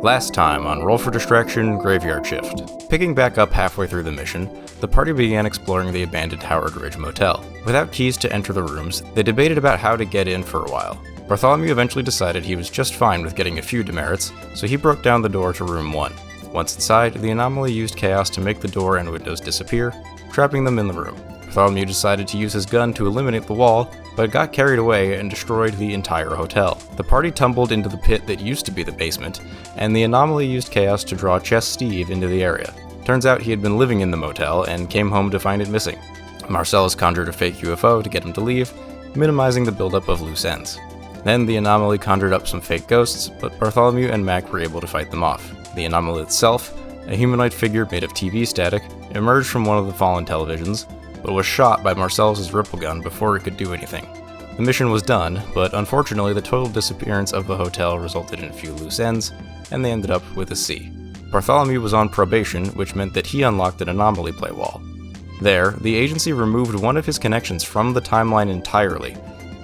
Last time on Roll for Distraction, Graveyard Shift. Picking back up halfway through the mission, the party began exploring the abandoned Howard Ridge Motel. Without keys to enter the rooms, they debated about how to get in for a while. Bartholomew eventually decided he was just fine with getting a few demerits, so he broke down the door to room 1. Once inside, the anomaly used chaos to make the door and windows disappear, trapping them in the room. Bartholomew decided to use his gun to eliminate the wall, but got carried away and destroyed the entire hotel. The party tumbled into the pit that used to be the basement, and the anomaly used chaos to draw Chess Steve into the area. Turns out he had been living in the motel and came home to find it missing. Marcellus conjured a fake UFO to get him to leave, minimizing the buildup of loose ends. Then the anomaly conjured up some fake ghosts, but Bartholomew and Mac were able to fight them off. The anomaly itself, a humanoid figure made of TV static, emerged from one of the fallen televisions, but was shot by Marcellus' ripple gun before it could do anything. The mission was done, but unfortunately the total disappearance of the hotel resulted in a few loose ends, and they ended up with a C. Bartholomew was on probation, which meant that he unlocked an anomaly play wall. There, the agency removed one of his connections from the timeline entirely,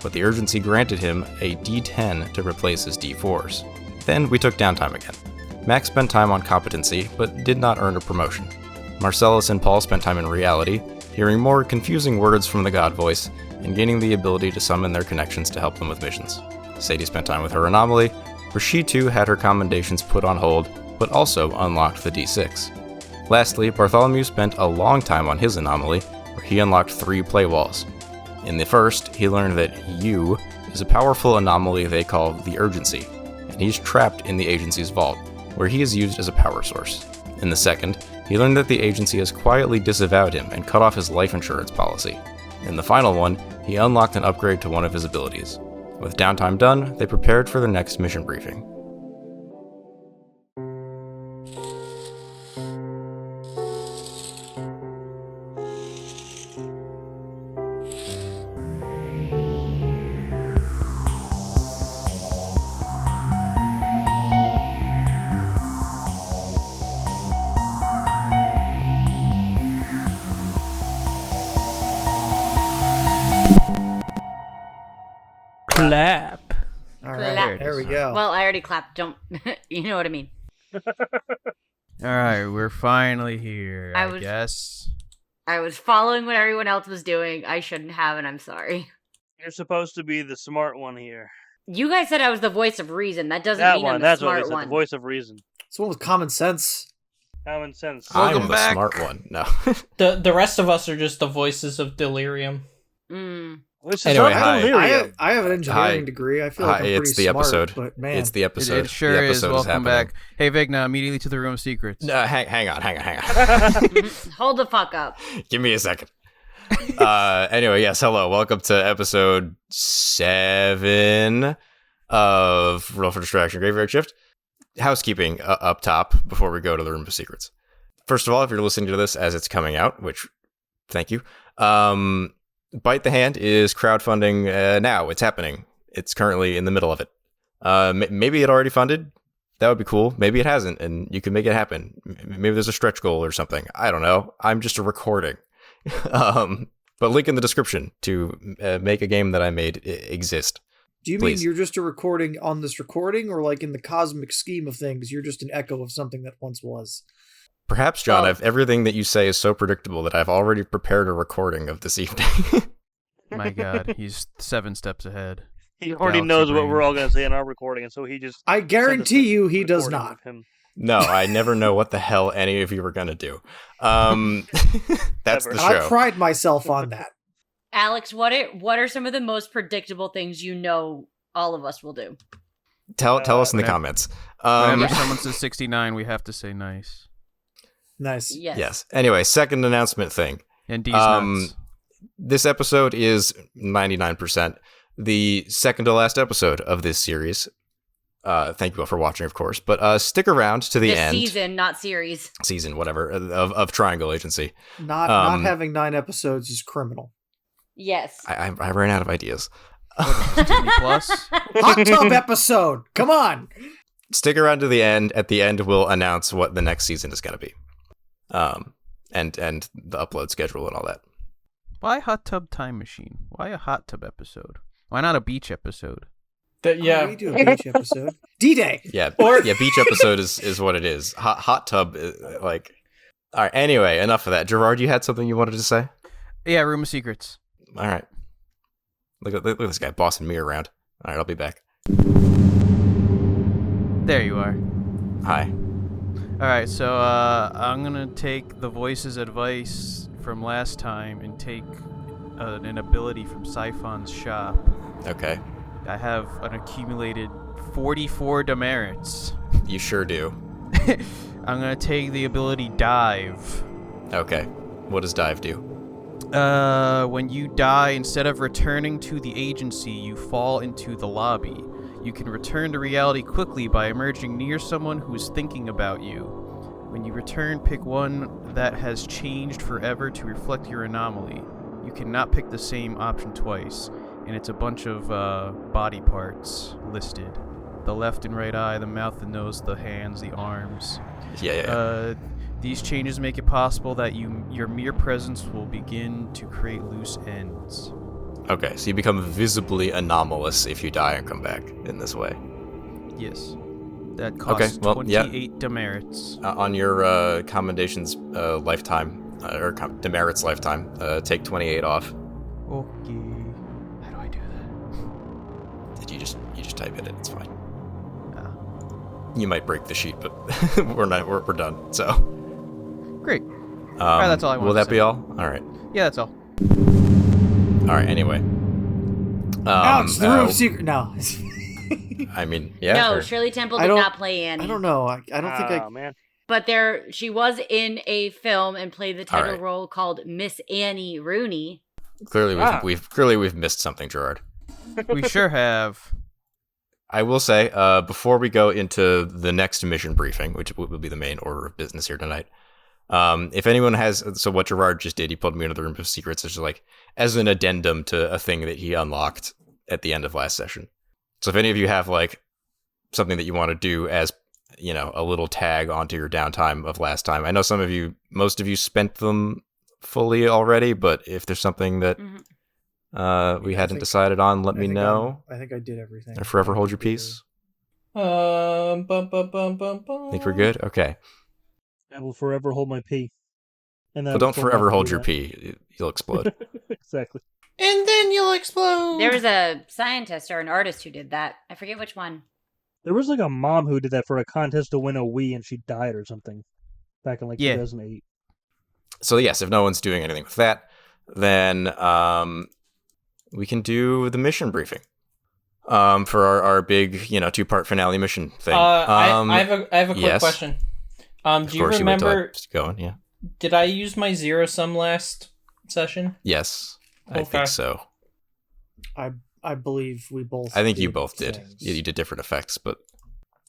but the urgency granted him a D10 to replace his D4s. Then we took downtime again. Max spent time on competency, but did not earn a promotion. Marcellus and Paul spent time in reality, hearing more confusing words from the God Voice, and gaining the ability to summon their connections to help them with missions. Sadie spent time with her anomaly, where she too had her commendations put on hold, but also unlocked the D6. Lastly, Bartholomew spent a long time on his anomaly, where he unlocked 3 play walls. In the first, he learned that U is a powerful anomaly they call the Urgency, and he's trapped in the agency's vault, where he is used as a power source. In the second, he learned that the agency has quietly disavowed him and cut off his life insurance policy. In the final one, he unlocked an upgrade to one of his abilities. With downtime done, they prepared for their next mission briefing. Clap. All right, there we go. Well, I already clapped. Don't you know what I mean? All right, we're finally here. I guess. I was following what everyone else was doing. I shouldn't have, and I'm sorry. You're supposed to be the smart one here. You guys said I was the voice of reason. That doesn't mean I'm the that's smart what we said, one. the voice of reason. It's one with common sense. Common sense. I'm the smart one. No. The rest of us are just the voices of delirium. Anyway, hi. I have an engineering degree. I feel like I'm pretty it's the smart, episode. But man, It's the episode. It sure the is. episode Welcome back. Hey, Vigna, immediately to the room of secrets. No, hang on. Hold the fuck up. Give me a second. Anyway, yes, hello. Welcome to episode 7 of Roll for Distraction Graveyard Shift. Housekeeping up top before we go to the Room of Secrets. First of all, if you're listening to this as it's coming out, which, thank you, Bite the Hand is crowdfunding now. It's happening. It's currently in the middle of it. Maybe it already funded. That would be cool. Maybe it hasn't, and you can make it happen. Maybe there's a stretch goal or something. I don't know. I'm just a recording. But link in the description to make a game that I made exist. Do you Please. mean you're just a recording on this recording, or like in the cosmic scheme of things, you're just an echo of something that once was? Perhaps, John, everything that you say is so predictable that I've already prepared a recording of this evening. My God, he's 7 steps ahead. He already Galaxy knows what brain. we're all going to say in our recording, and so he just... I guarantee you he does not. No, I never know what the hell any of you are going to do. That's the show. I pride myself on that. Alex, what are some of the most predictable things you know all of us will do? Tell us in the comments. Whenever someone says 69, we have to say nice. Nice. Yes. Anyway, second announcement thing. And D's nuts. This episode is 99% the second to last episode of this series. Thank you all for watching, of course. But stick around to the end. Season, not series. Season, whatever, of Triangle Agency. Not having 9 episodes is criminal. Yes. I ran out of ideas. Disney Plus? Hot tub episode! Come on! Stick around to the end. At the end, we'll announce what the next season is going to be. And the upload schedule and all that. Why Hot Tub Time Machine? Why a hot tub episode? Why not a beach episode? Oh, we do a beach episode. D-Day. Yeah, beach episode is what it is. Hot tub, like. All right. Anyway, enough of that. Gerard, you had something you wanted to say? Yeah, Room of Secrets. All right. Look at this guy bossing me around. All right, I'll be back. There you are. Hi. All right, so I'm gonna take the voice's advice from last time and take an ability from Siphon's shop. Okay. I have an accumulated 44 demerits. You sure do. I'm gonna take the ability Dive. Okay. What does dive do? When you die, instead of returning to the agency, you fall into the lobby. You can return to reality quickly by emerging near someone who is thinking about you. When you return, pick one that has changed forever to reflect your anomaly. You cannot pick the same option twice, and it's a bunch of body parts listed. The left and right eye, the mouth, the nose, the hands, the arms. Yeah. These changes make it possible that your mere presence will begin to create loose ends. Okay, so you become visibly anomalous if you die and come back in this way. Yes. That costs 28 demerits. On your commendations lifetime, or demerits lifetime, take 28 off. Okay. How do I do that? You just type in it. It's fine. You might break the sheet, but we're done. So. Great. All right, that's all I want. Will that be all? All right. Yeah, that's all. All right. Anyway. Alex, the Room of Secret. No. I mean, yeah. No, or... Shirley Temple did not play Annie. I don't know. I don't think I. Man. But she was in a film and played the title role called Miss Annie Rooney. Clearly, we've missed something, Gerard. We sure have. I will say, before we go into the next mission briefing, which will be the main order of business here tonight, if anyone has, so what Gerard just did, he pulled me into the Room of Secrets, just like as an addendum to a thing that he unlocked at the end of last session. So if any of you have like something that you want to do as, a little tag onto your downtime of last time, I know most of you spent them fully already, but if there's something that we hadn't decided on, let me know. I think I did everything. Or forever hold your peace. Bum, bum, bum, bum, bum. Think we're good? Okay. I will forever hold my pee. And Well, don't forever hold your pee. You'll explode. Exactly. And then you'll explode. There was a scientist or an artist who did that. I forget which one. There was like a mom who did that for a contest to win a Wii, and she died or something back in 2008. So yes, if no one's doing anything with that, then we can do the mission briefing for our big, 2-part finale mission thing. I have a quick question. Do you remember going? Yeah. Did I use my zero sum last session? Yes, okay. I think so. I believe we both. I think you both did. You did different effects, but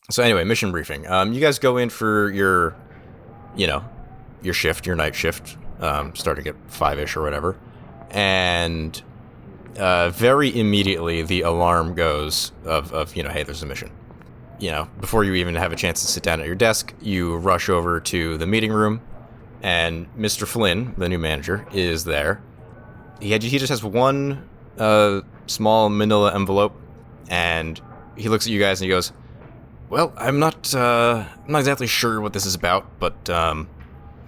so anyway, mission briefing. You guys go in for your shift, your night shift, starting at 5-ish or whatever, and very immediately the alarm goes of hey, there's a mission. Before you even have a chance to sit down at your desk, you rush over to the meeting room, and Mr. Flynn, the new manager, is there. He just has one small manila envelope, and he looks at you guys and he goes, "Well, I'm not exactly sure what this is about, but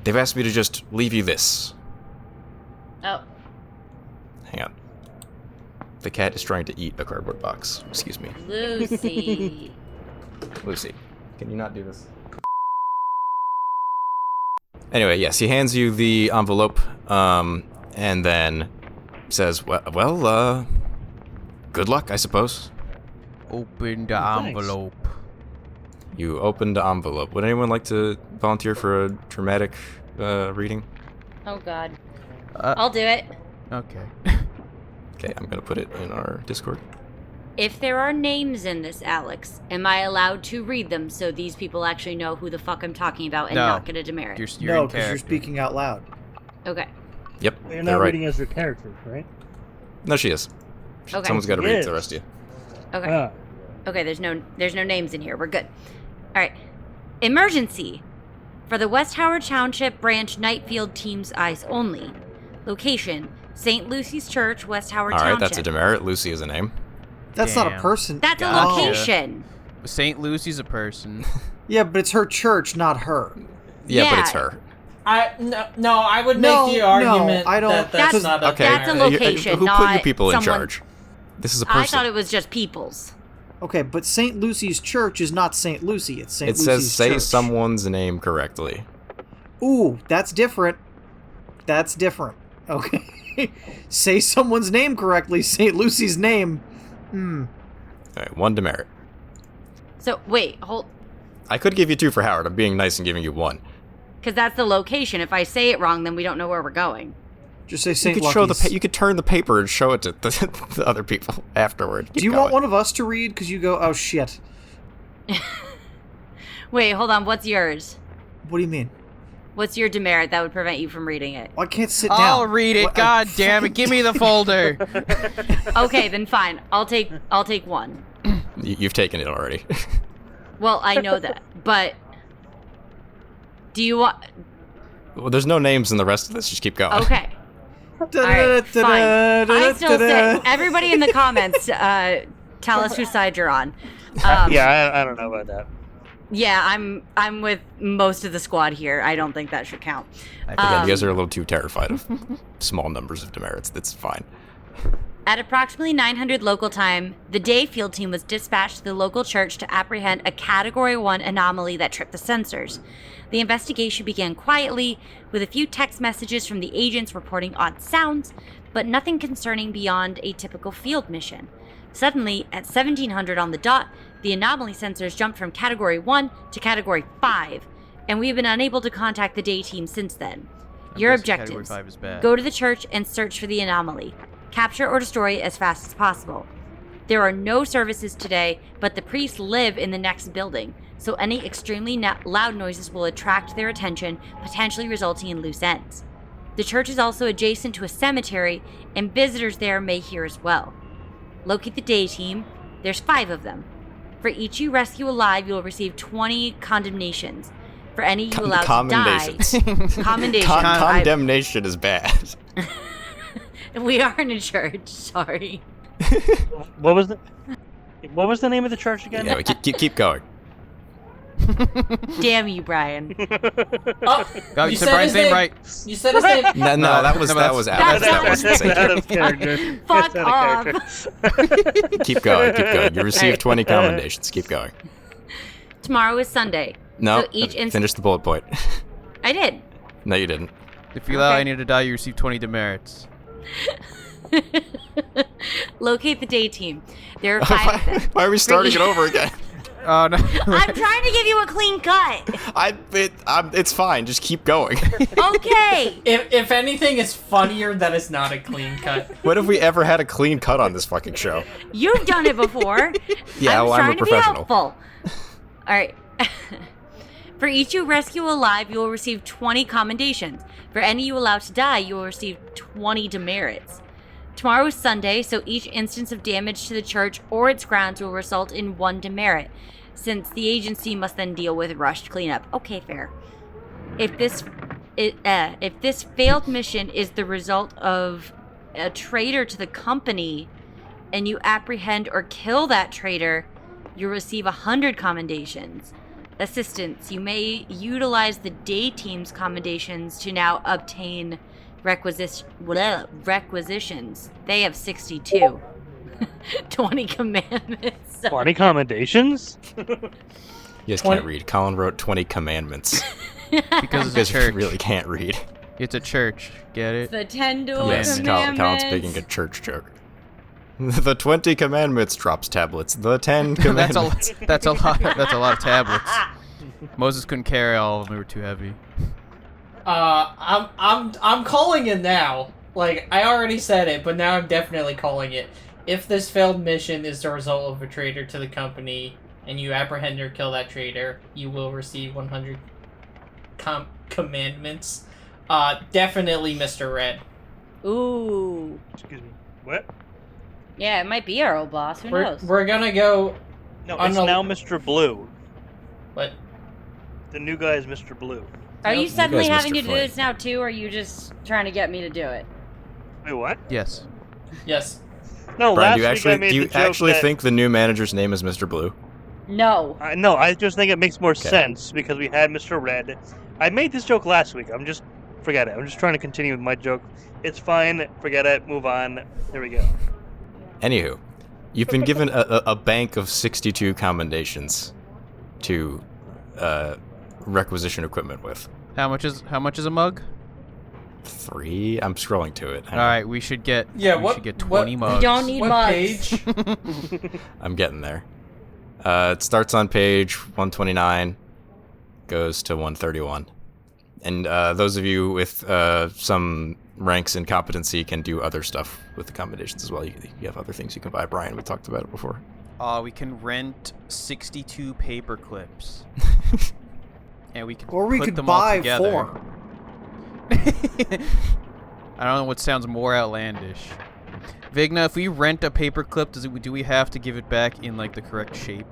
they've asked me to just leave you this." Oh. Hang on. The cat is trying to eat a cardboard box. Excuse me. Lucy. Lucy, can you not do this? Anyway, yes, he hands you the envelope, and then says, well, good luck, I suppose. Open the envelope. You opened the envelope. Would anyone like to volunteer for a dramatic reading? Oh, God. I'll do it. Okay. Okay, I'm going to put it in our Discord. If there are names in this, Alex, am I allowed to read them so these people actually know who the fuck I'm talking about and not get a demerit? No, because you're speaking out loud. Okay. Yep, You're not reading as your character, right? No, she is. Okay. Someone's got to read the rest of you. Okay. Okay, there's no names in here. We're good. All right. Emergency. For the West Howard Township Branch Nightfield Team's eyes only. Location, St. Lucy's Church, West Howard Township. All right, that's a demerit. Lucy is a name. That's not a Damn. person. That's a Gotcha. location. St. Lucy's a person. Yeah, but it's her church, not her. Yeah, but it's her. No, I would make the argument I don't- that that's not a Okay. That's a location, Who not put you people in someone- charge? This is a person. I thought it was just people's. Okay, but St. Lucy's church is not St. Lucy. It's St. It Lucy's says say church. someone's name correctly. Ooh, that's different. That's different. Okay. Say someone's name correctly. St. Lucy's name. All right, 1 demerit. So, wait, hold. I could give you 2 for Howard. I'm being nice and giving you 1. Because that's the location. If I say it wrong, then we don't know where we're going. Just say You St. could show Lucky's. you could turn the paper and show it to the other people afterward. Do you want one of us to read? Because you go, oh shit. Wait, hold on. What's yours? What do you mean? What's your demerit that would prevent you from reading it? Well, I can't sit down. I'll read it. What- God damn it. Give me the folder. Okay, then fine. I'll take 1. You've taken it already. Well, I know that, but do you want? Well, there's no names in the rest of this. Just keep going. Okay. All right, fine. I still say everybody in the comments tell us whose side you're on. Yeah, I don't know about that. Yeah, I'm with most of the squad here. I don't think that should count. Again, you guys are a little too terrified of small numbers of demerits. That's fine. At approximately 900 local time, the day field team was dispatched to the local church to apprehend a Category 1 anomaly that tripped the sensors. The investigation began quietly, with a few text messages from the agents reporting odd sounds, but nothing concerning beyond a typical field mission. Suddenly, at 1700 on the dot, the anomaly sensors jumped from Category 1 to Category 5, and we have been unable to contact the day team since then. Your guessing Category objectives: 5 is bad. go to the church and search for the anomaly. Capture or destroy it as fast as possible. There are no services today, but the priests live in the next building, so any extremely loud noises will attract their attention, potentially resulting in loose ends. The church is also adjacent to a cemetery, and visitors there may hear as well. Locate the day team. There's 5 of them. For each you rescue alive, you'll receive 20 condemnations. For any you allow to die... Commendations. Condemnation is bad. We are in a church, sorry. What was the name of the church again? Yeah, keep going. Damn you, Brian. Oh, You said Brian's name right. You said his name. No, that was out. That wasn't safe. out of character. Fuck That's out of off. character. Keep going. You received 20 commendations. Keep going. Tomorrow is Sunday. No, So each finish the bullet point. I did. No, you didn't. If you allow Okay. any to die, you receive 20 demerits. Locate the day team. There are 5 of them. Why are we starting it over again? Oh, no. I'm trying to give you a clean cut. It's fine. Just keep going. Okay. If anything is funnier, that is not a clean cut. When have we ever had a clean cut on this fucking show? You've done it before. Yeah, well, I'm trying a to be professional. helpful. All right. For each you rescue alive, you will receive 20 commendations. For any you allow to die, you will receive 20 demerits. Tomorrow is Sunday, so each instance of damage to the church or its grounds will result in 1 demerit, since the agency must then deal with rushed cleanup. Okay, fair. If this failed mission is the result of a traitor to the company, and you apprehend or kill that traitor, you receive 100 commendations. Assistance: you may utilize the day team's commendations to now obtain requisitions. They have 62. 20 commandments. 20 commendations? You guys can't read. Colin wrote 20 commandments. Because You it's a guys church. really can't read. It's a church. Get it? The 10 door Yes, commandments. Colin's making a church joke. The 20 commandments drops tablets. The 10 That's commandments. That's a lot of tablets. Moses couldn't carry all of them. They were too heavy. I'm calling it now. Like, I already said it, but now I'm definitely calling it. If this failed mission is the result of a traitor to the company, and you apprehend or kill that traitor, you will receive 100 commandments. Definitely Mr. Red. Ooh. Excuse me. What? Yeah, it might be our old boss. Who knows? We're gonna go... No, I'm it's not- now Mr. Blue. What? The new guy is Mr. Blue. Are you You suddenly guys, having Mr. to do Flynn. this now too, or are you just trying to get me to do it? Wait, what? Yes. Yes. No, Brian, last week I made do you the joke actually that... think the new manager's name is Mr. Blue? No. No, I just think it makes more Okay. sense because we had Mr. Red. I made this joke last week. Forget it. I'm just trying to continue with my joke. It's fine. Forget it. Move on. There we go. Anywho, you've been given a bank of 62 commendations to requisition equipment with. How much is a mug? 3? I'm scrolling to it. All right, we should get what- should get what- 20 mugs. We don't need What mugs. page? I'm getting there. It starts on page 129, goes to 131. And those of you with some ranks and competency can do other stuff with the commendations as well. You have other things you can buy. Brian, we talked about it before. We can rent 62 paper clips. And we could Or we put could them all buy together. 4. I don't know what sounds more outlandish. Vigna, if we rent a paperclip, do we have to give it back in like the correct shape?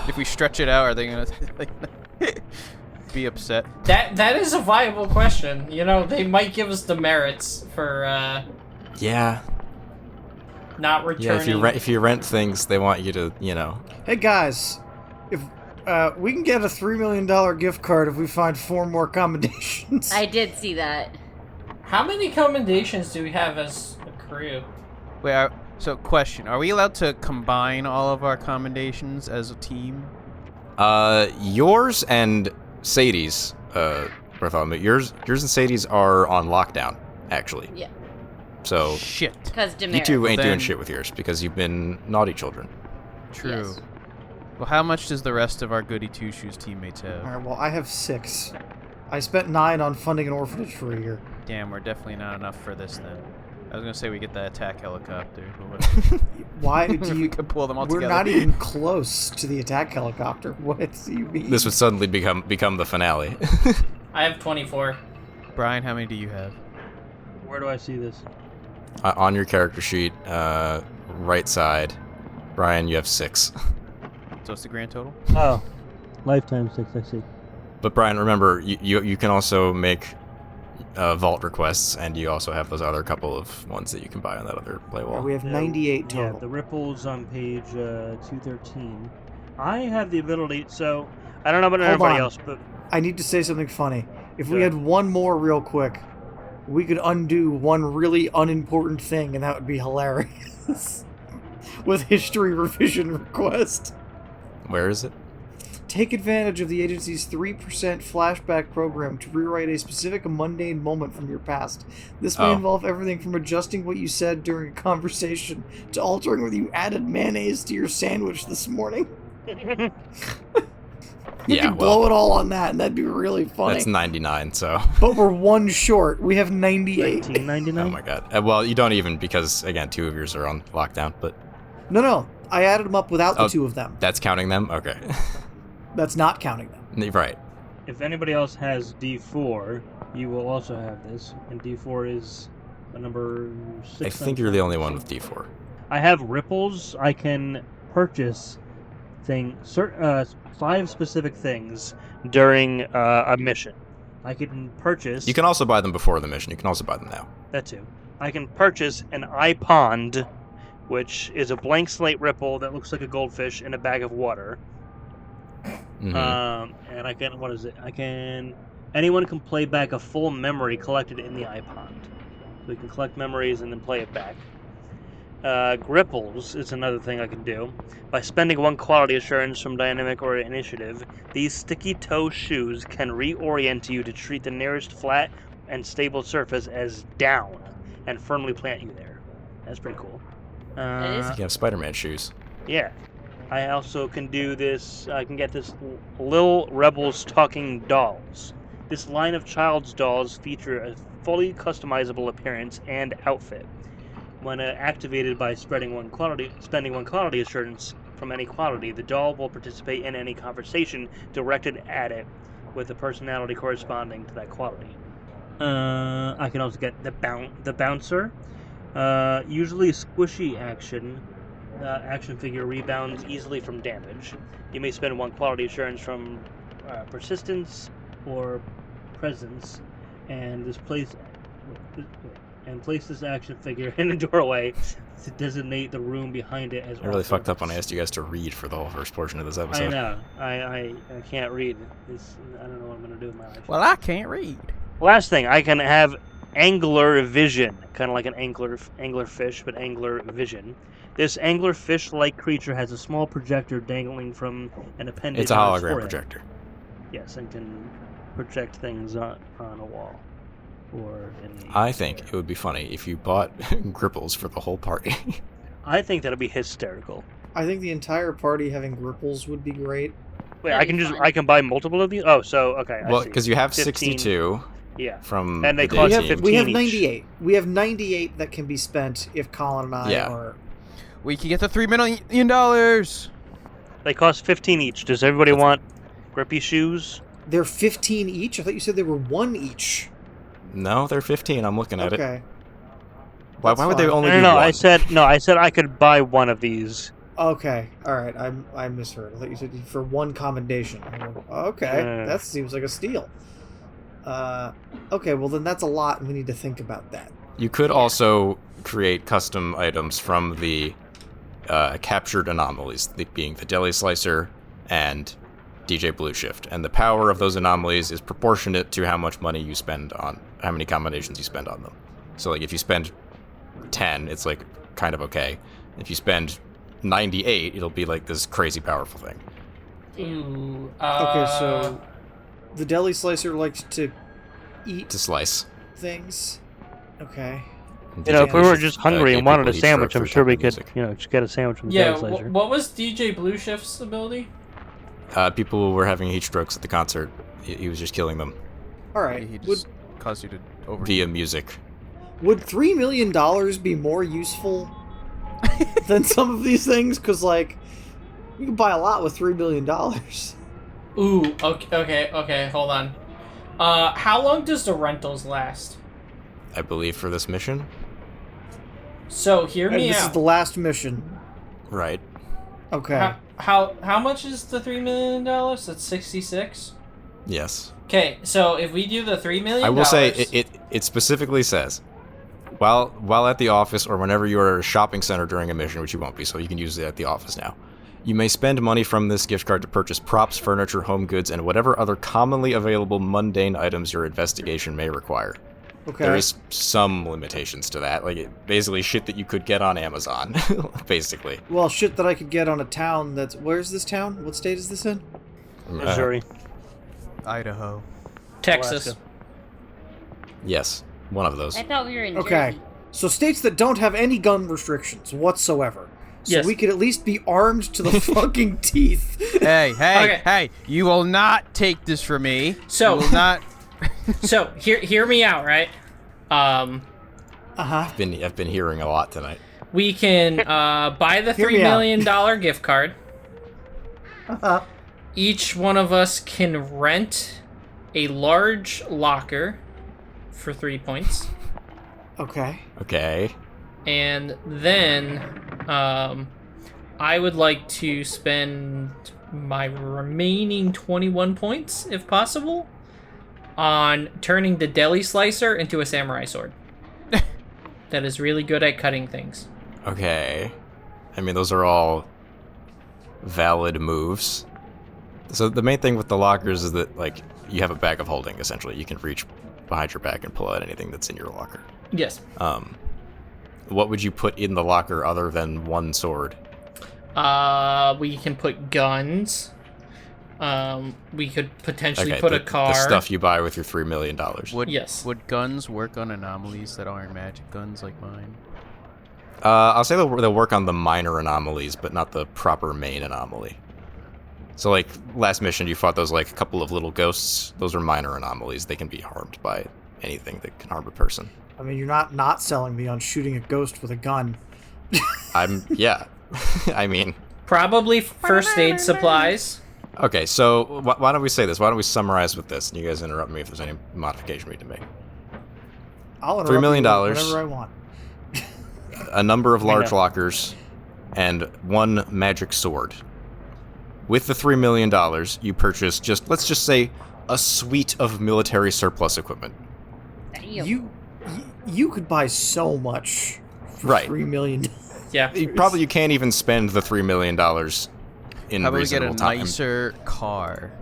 If we stretch it out, are they gonna be upset? That is a viable question. You know, they might give us demerits for Yeah. not returning. Yeah, if you rent things, they want you to, Hey guys, if we can get a $3 million gift card if we find 4 more commendations. I did see that. How many commendations do we have as a crew? Wait, so question: are we allowed to combine all of our commendations as a team? Yours and Sadie's, Bartholomew, yours and Sadie's are on lockdown, actually. Yeah. So Shit. Because you demerit. two ain't doing Then- shit with yours because you've been naughty children. True. Yes. Well, how much does the rest of our Goody Two Shoes teammates have? Alright, well, I have 6. I spent 9 on funding an orphanage for a year. Damn, we're definitely not enough for this then. I was gonna say we get that attack helicopter, but whatever. Why If do we you... could pull them all We're together. not even close to the attack helicopter. What do you mean? This would suddenly become the finale. I have 24. Brian, how many do you have? Where do I see this? On your character sheet, right side, Brian, you have 6. So what's the grand total? Oh, lifetime 6. I see. But Brian, remember, you can also make vault requests, and you also have those other couple of ones that you can buy on that other play wall. We have 98 total. Yeah, the ripples on page 213. I have the ability, so I don't know about Hold everybody on. else, but I need to say something funny. If we Yeah. had one more real quick, we could undo one really unimportant thing, and that would be hilarious. With history revision request. Where is it? Take advantage of the agency's 3% flashback program to rewrite a specific mundane moment from your past. This may Oh. involve everything from adjusting what you said during a conversation to altering whether you added mayonnaise to your sandwich this morning. We Yeah, could well, blow it all on that, and that'd be really funny. that's 99, so... But we're 1 short. We have 98. 1999. Oh my god. Well, you don't even, because, again, 2 of yours are on lockdown, but No. I added them up without the Oh. 2 of them. that's counting them? Okay. That's not counting them. Right. If anybody else has D4, you will also have this, and D4 is a number 6. I think you're the only one with D4. I have ripples. I can purchase 5 specific things during a mission. I can purchase. You can also buy them before the mission. You can also buy them now. That too. I can purchase an eye pond, which is a blank slate ripple that looks like a goldfish in a bag of water. Mhm. And I can. What is it? Anyone can play back a full memory collected in the eye pond. So we can collect memories and then play it back. Gripples is another thing I can do. By spending 1 quality assurance from Dynamic or Initiative, these sticky toe shoes can reorient you to treat the nearest flat and stable surface as down and firmly plant you there. That's pretty cool. That is You have Spider-Man shoes. Yeah. I also can do this. I can get this Lil Rebels Talking Dolls. This line of child's dolls feature a fully customizable appearance and outfit. When activated by spending one quality assurance from any quality, the doll will participate in any conversation directed at it with a personality corresponding to that quality. I can also get the bouncer. Usually squishy action. Action figure rebounds easily from damage. You may spend 1 quality assurance from persistence or presence, and this place. and place this action figure in a doorway to designate the room behind it as I really fucked up when I asked you guys to read for the whole first portion of this episode. I know. I can't read. I don't know what I'm going to do with my life. Well, I can't read. Last thing, I can have angler vision, kind of like an angler fish, but angler vision. This angler fish-like creature has a small projector dangling from an appendage. It's a on its hologram forehead. projector. Yes, and can project things on a wall. Or in I think it would be funny if you bought gripples for the whole party. I think that'd be hysterical. I think the entire party having gripples would be great. Wait, That'd be fun. I can buy multiple of these? Oh, so okay. I Well, see. because you have 15, 62 Yeah. from And they the cost day We have, team. 15 we have each. 98. We have 98 that can be spent if Colin and I Yeah. are. We can get the $3 million. They cost 15 each. Does everybody want grippy shoes? They're 15 each? I thought you said they were 1 each. No, they're 15. I'm looking at it. Okay. Why That's would they fine. only No, be no, one? I said I could buy one of these. Okay. All right. I misheard. I thought you said for 1 commendation. Okay. That seems like a steal. Okay. Well, then that's a lot, and we need to think about that. You could also create custom items from the captured anomalies, being the Deli Slicer and DJ Blue Shift. And the power of those anomalies is proportionate to how much money you spend on, how many combinations you spend on them. So, like, if you spend 10, it's, like, kind of okay. If you spend 98, it'll be, like, this crazy powerful thing. Ooh. Okay. So the Deli Slicer likes to eat To slice. things. Okay. And You know, DJ if we Blue were Shift, just hungry gave and wanted people a heat sandwich, stroke I'm for sure we type of could, music. just get a sandwich from the Yeah. Deli Slicer. What was DJ Blue Shift's ability? People were having heat strokes at the concert. He was just killing them All right. He Would just caused you to over. via music. Would $3 million be more useful than some of these things? Because, like, you can buy a lot with $3 million. Ooh. Okay. Hold on. How long does the rentals last? I believe for this mission. So hear And me this is out. the last mission. Right. Okay. How much is the $3 million? That's 66. Yes. Okay, so if we do the $3 million, I will say it specifically says while at the office or whenever you are at a shopping center during a mission, which you won't be, so you can use it at the office now. You may spend money from this gift card to purchase props, furniture, home goods, and whatever other commonly available mundane items your investigation may require. Okay. There is some limitations to that, basically shit that you could get on Amazon, basically. Well, shit that I could get on a town that's... Where's this town? What state is this in? Missouri. Idaho. Texas. Alaska. Yes, one of those. I thought we were in Okay. Jersey. So states that don't have any gun restrictions whatsoever. So Yes. we could at least be armed to the fucking teeth. Hey, Okay. hey! You will not take this from me. So- you will not. So hear me out, right? Uh-huh. I've been hearing a lot tonight. We can buy the Hear $3 me out. million gift card. Uh-huh. Each one of us can rent a large locker for 3 points. Okay. Okay. And then I would like to spend my remaining 21 points, if possible, on turning the Deli Slicer into a samurai sword. That is really good at cutting things. Okay. I mean, those are all valid moves. So the main thing with the lockers is that, like, you have a bag of holding, essentially. You can reach behind your back and pull out anything that's in your locker. Yes. What would you put in the locker other than one sword? We can put guns. We could potentially put a car. The stuff you buy with your $3 million. Yes. Would guns work on anomalies that aren't magic guns like mine? I'll say they'll work on the minor anomalies, but not the proper main anomaly. So, like, last mission, you fought those, like, a couple of little ghosts. Those are minor anomalies. They can be harmed by anything that can harm a person. I mean, you're not selling me on shooting a ghost with a gun. Yeah. I mean... Probably first aid supplies. Okay, so why don't we say this? Why don't we summarize with this? And you guys interrupt me if there's any modification we need to make. I'll $3 million. whenever I want. A number of large know. lockers, and one magic sword. With the $3 million, you purchase let's just say, a suite of military surplus equipment. Damn. You You could buy so much for Right. $3 million. Yeah. You can't even spend the $3 million in How about we get a reasonable time. nicer car?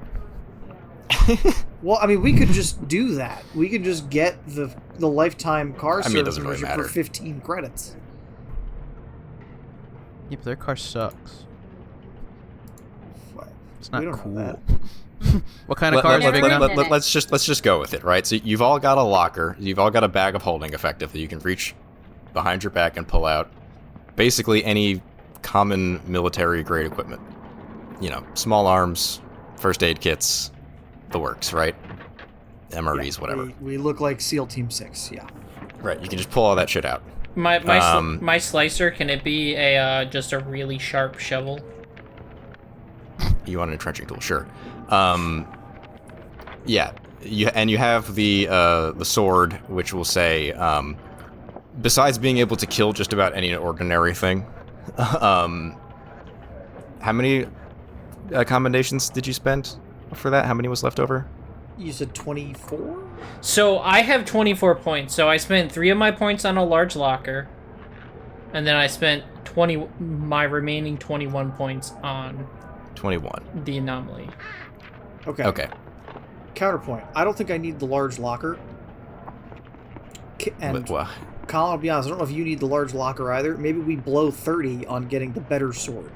Well, I mean, we could just do that. We could just get the lifetime car I mean, it service doesn't really membership for matter. 15 credits. Yeah, but their car sucks. It's We not don't know cool. that. What kind of car is Never big enough? mind. Let's just go with it, right? So you've all got a locker. You've all got a bag of holding, effectively. You can reach behind your back and pull out basically any common military-grade equipment. You know, small arms, first aid kits, the works, right? MREs, whatever. We look like SEAL Team 6, yeah. Right, you can just pull all that shit out. My slicer, can it be a just a really sharp shovel? You want an entrenching tool, sure. Yeah, you have the sword, which will say, besides being able to kill just about any ordinary thing, how many commendations did you spend for that? How many was left over? You said 24? So I have 24 points. So I spent 3 of my points on a large locker, and then I spent my remaining 21 points on 21. the anomaly. Okay. Counterpoint. I don't think I need the large locker. And Well, Colin, I'll be honest, I don't know if you need the large locker either. Maybe we blow 30 on getting the better sword.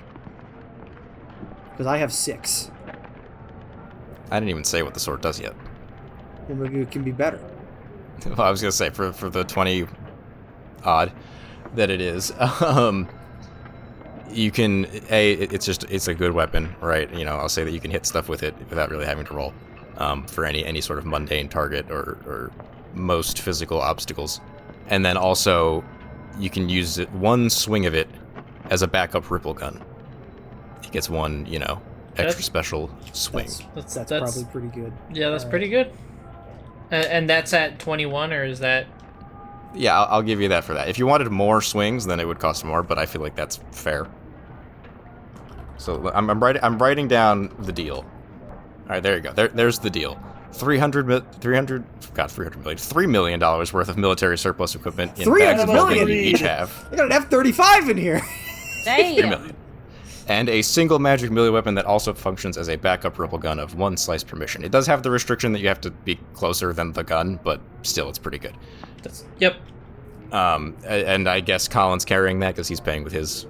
Because I have 6. I didn't even say what the sword does yet. Well, maybe it can be better. Well, I was gonna say for the 20 odd that it is, you can it's a good weapon, right? You know, I'll say that you can hit stuff with it without really having to roll for any sort of mundane target or most physical obstacles, and then also you can use it one swing of it as a backup ripple gun. It gets one, extra special swing. That's probably pretty good. Yeah, that's pretty good. And that's at 21, or is that? Yeah, I'll give you that for that. If you wanted more swings, then it would cost more, but I feel like that's fair. So I'm writing down the deal. All right, there you go. There's the deal. $3 million worth of military surplus equipment in bags of holding you each have. I got an F-35 in here. $3 Damn. million. And a single magic melee weapon that also functions as a backup ripple gun of 1 slice per mission. It does have the restriction that you have to be closer than the gun, but still, it's pretty good. Yep. And I guess Colin's carrying that because he's paying with his.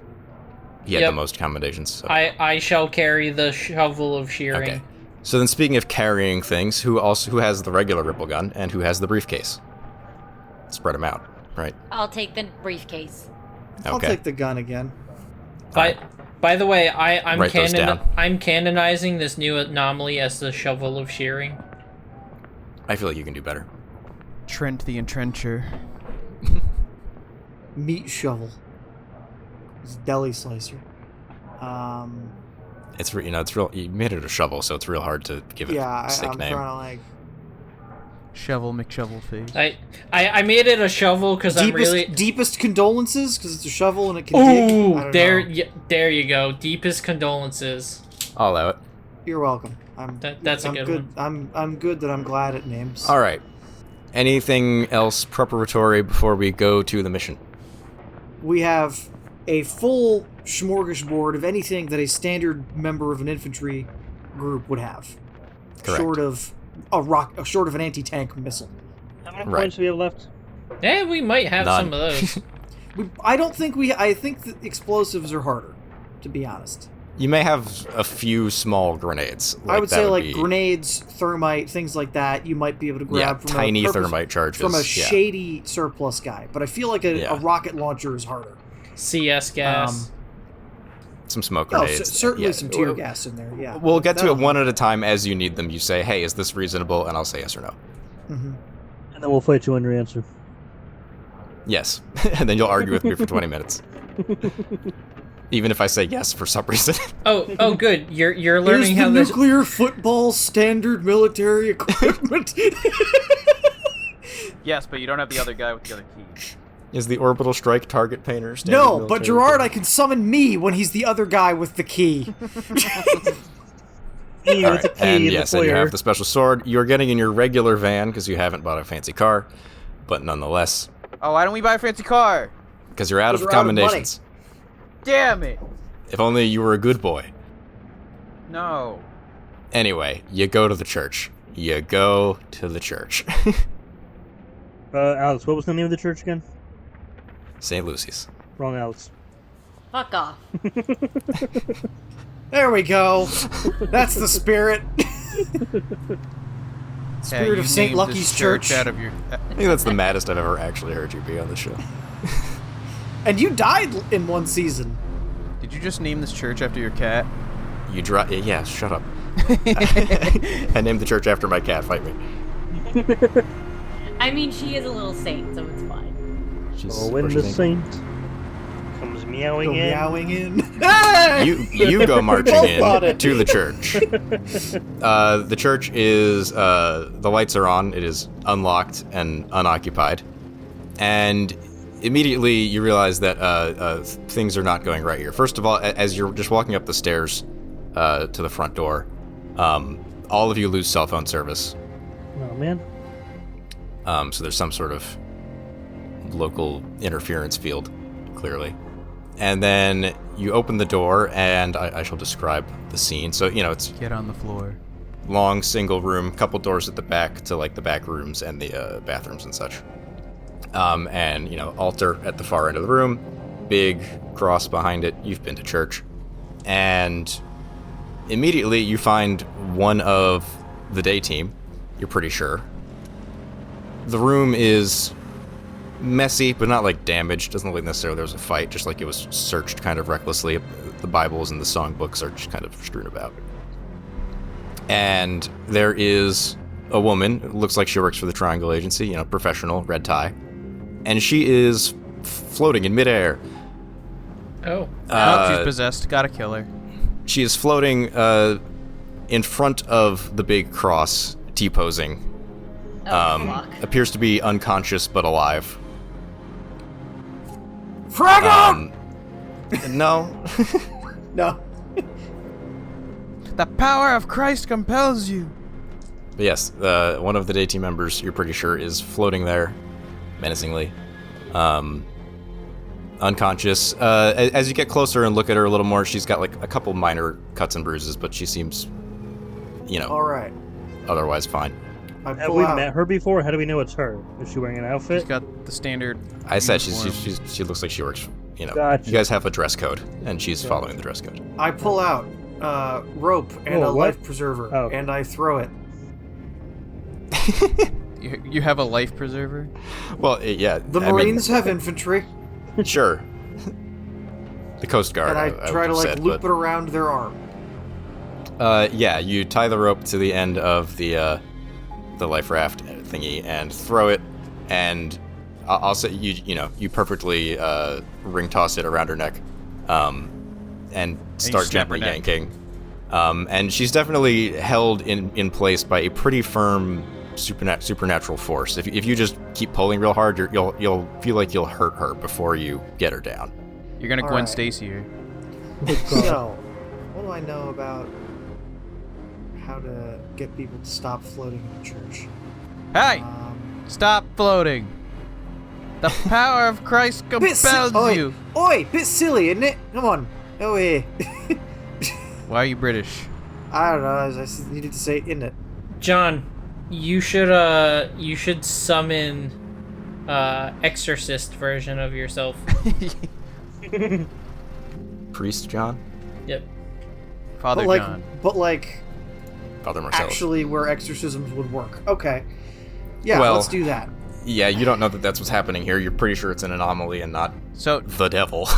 He had Yep. the most commendations. So. I shall carry the shovel of shearing. Okay. So then, speaking of carrying things, who has the regular ripple gun and who has the briefcase? Spread them out, right? I'll take the briefcase. Okay. I'll take the gun again. By the way, I'm Write those down. I'm canonizing this new anomaly as the shovel of shearing. I feel like you can do better. Trent the Entrencher. Meat shovel. It's deli slicer. It's it's real. You made it a shovel, so it's real hard to give it Yeah, a sick I'm name. trying to Shovel McShovel face. I made it a shovel because I'm really. deepest condolences because it's a shovel and it can dig. I Ooh, don't there, know. there you go. Deepest condolences. I'll allow it. You're welcome. That's a I'm good one. I'm good that I'm glad at names. All right. Anything else preparatory before we go to the mission? We have a full smorgasbord of anything that a standard member of an infantry group would have, Correct. short of an anti-tank missile. How many Right. points do we have left? Yeah, we might have None. some of those. I think that explosives are harder, to be honest. You may have a few small grenades. I would that say like be- grenades, thermite, things like that. You might be able to grab from tiny a thermite charges. from a yeah. shady surplus guy. But I feel like a Yeah. rocket launcher is harder. CS gas. Some smoke Oh, grenades. certainly yeah. some tear gas in there. Yeah, We'll get to it That'll- one at a time as you need them. You say, "Hey, is this reasonable?" And I'll say yes or no. Mhm. And then we'll fight you on your answer. Yes, and then you'll argue with me for 20 minutes. Even if I say yes for some reason. Oh, good. You're Here's learning the how this. nuclear football standard military equipment. Yes, but you don't have the other guy with the other key. Is the orbital strike target painter standard No, military but Gerard, I equipment? can summon me when he's the other guy with the key. Hey, All it's a right, key and in yes, the and you foyer. have the special sword. You're getting in your regular van because you haven't bought a fancy car, but nonetheless, Oh, why don't we buy a fancy car? Because you're out of Because we're out of money. commendations. Damn it! If only you were a good boy. No. Anyway, you go to the church. You go to the church. Alex, what was the name of the church again? St. Lucy's. Wrong, Alex. Fuck off. There we go. That's the spirit. Spirit you of St. named Lucky's this church. out of your. I think that's the maddest I've ever actually heard you be on the show. And you died in one season. Did you just name this church after your cat? You drop. Yeah, shut up. I named the church after my cat. Fight me. I mean, she is a little saint, so it's fine. Oh, when the saint comes meowing Go in. meowing in. You go marching Both got in it. to the church. The church is the lights are on. It is unlocked and unoccupied, and immediately you realize that things are not going right here. First of all, as you're just walking up the stairs to the front door, all of you lose cell phone service. Oh man. So there's some sort of local interference field, clearly. And then you open the door, and I shall describe the scene. So, it's Get on the floor. long single room, couple doors at the back to like the back rooms and the bathrooms and such. And altar at the far end of the room, big cross behind it. You've been to church. And immediately you find one of the day team, you're pretty sure. The room is messy, but not like damaged. Doesn't look like necessarily there was a fight, just like it was searched kind of recklessly. The Bibles and the songbooks are just kind of strewn about. And there is a woman, it looks like she works for the Triangle Agency, professional, red tie. And she is floating in midair. Oh. She's possessed. Gotta kill her. She is floating in front of the big cross, T-posing. Fuck. Appears to be unconscious but alive. Frag out! No. No. The power of Christ compels you. But yes, one of the day team members, you're pretty sure, is floating there, menacingly. Unconscious. As you get closer and look at her a little more, she's got like a couple minor cuts and bruises, but she seems, All right. otherwise fine. I Have pull we out. met her before? How do we know it's her? Is she wearing an outfit? She's got the standard. I said she looks like she works, Gotcha. You guys have a dress code, and she's following the dress code. I pull out rope and a what? life preserver, Oh. and I throw it. You have a life preserver? Well, yeah. The Marines have infantry, Sure. The Coast Guard, and I try to would've like said, loop but- it around their arm. Yeah, you tie the rope to the end of the life raft thingy and throw it, and I'll say you perfectly ring toss it around her neck, and start snap her gently neck. yanking. And she's definitely held in place by a pretty firm supernatural force. If you just keep pulling real hard, you'll feel like you'll hurt her before you get her down. You're gonna All Gwen right. Stacy her. So, what do I know about how to get people to stop floating in the church? Hey! Um, Stop floating! The power of Christ compels oi, you! Oi, bit silly, isn't it? Come on. Oh, yeah. Why are you British? I don't know. I just needed to say, isn't it? John, you should summon exorcist version of yourself. Priest John, Yep. Father but like, John. but like, Father Marcellus. actually, where exorcisms would work. Okay. Yeah, Well- let's do that. Yeah, you don't know that that's what's happening here. You're pretty sure it's an anomaly and not So, the devil.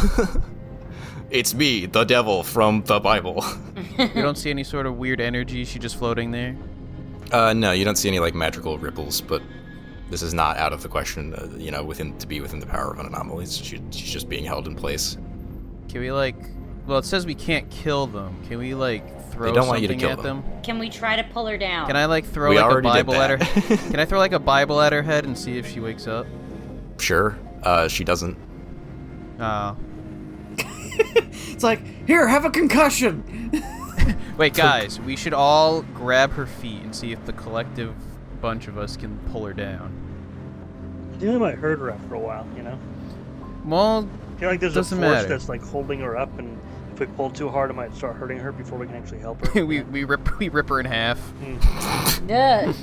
It's me, the devil from the Bible. you don't see any sort of weird energy? She just floating there? No, you don't see any like magical ripples, but this is not out of the question. Within the power of an anomaly. She's just being held in place. Can we well, it says we can't kill them. Can we throw They don't want you to something kill at them. Can we try to pull her down? Can I throw We a already did Bible at her? that. Can I throw a Bible at her head and see if she wakes up? Sure. She doesn't. Oh. It's like, here, have a concussion. Wait, guys, we should all grab her feet and see if the collective bunch of us can pull her down. think they might hurt her after a while, you know? Well, I feel like there's a doesn't force matter. that's like holding her up, and if we pull too hard, it might start hurting her before we can actually help her. we rip her in half. Ugh.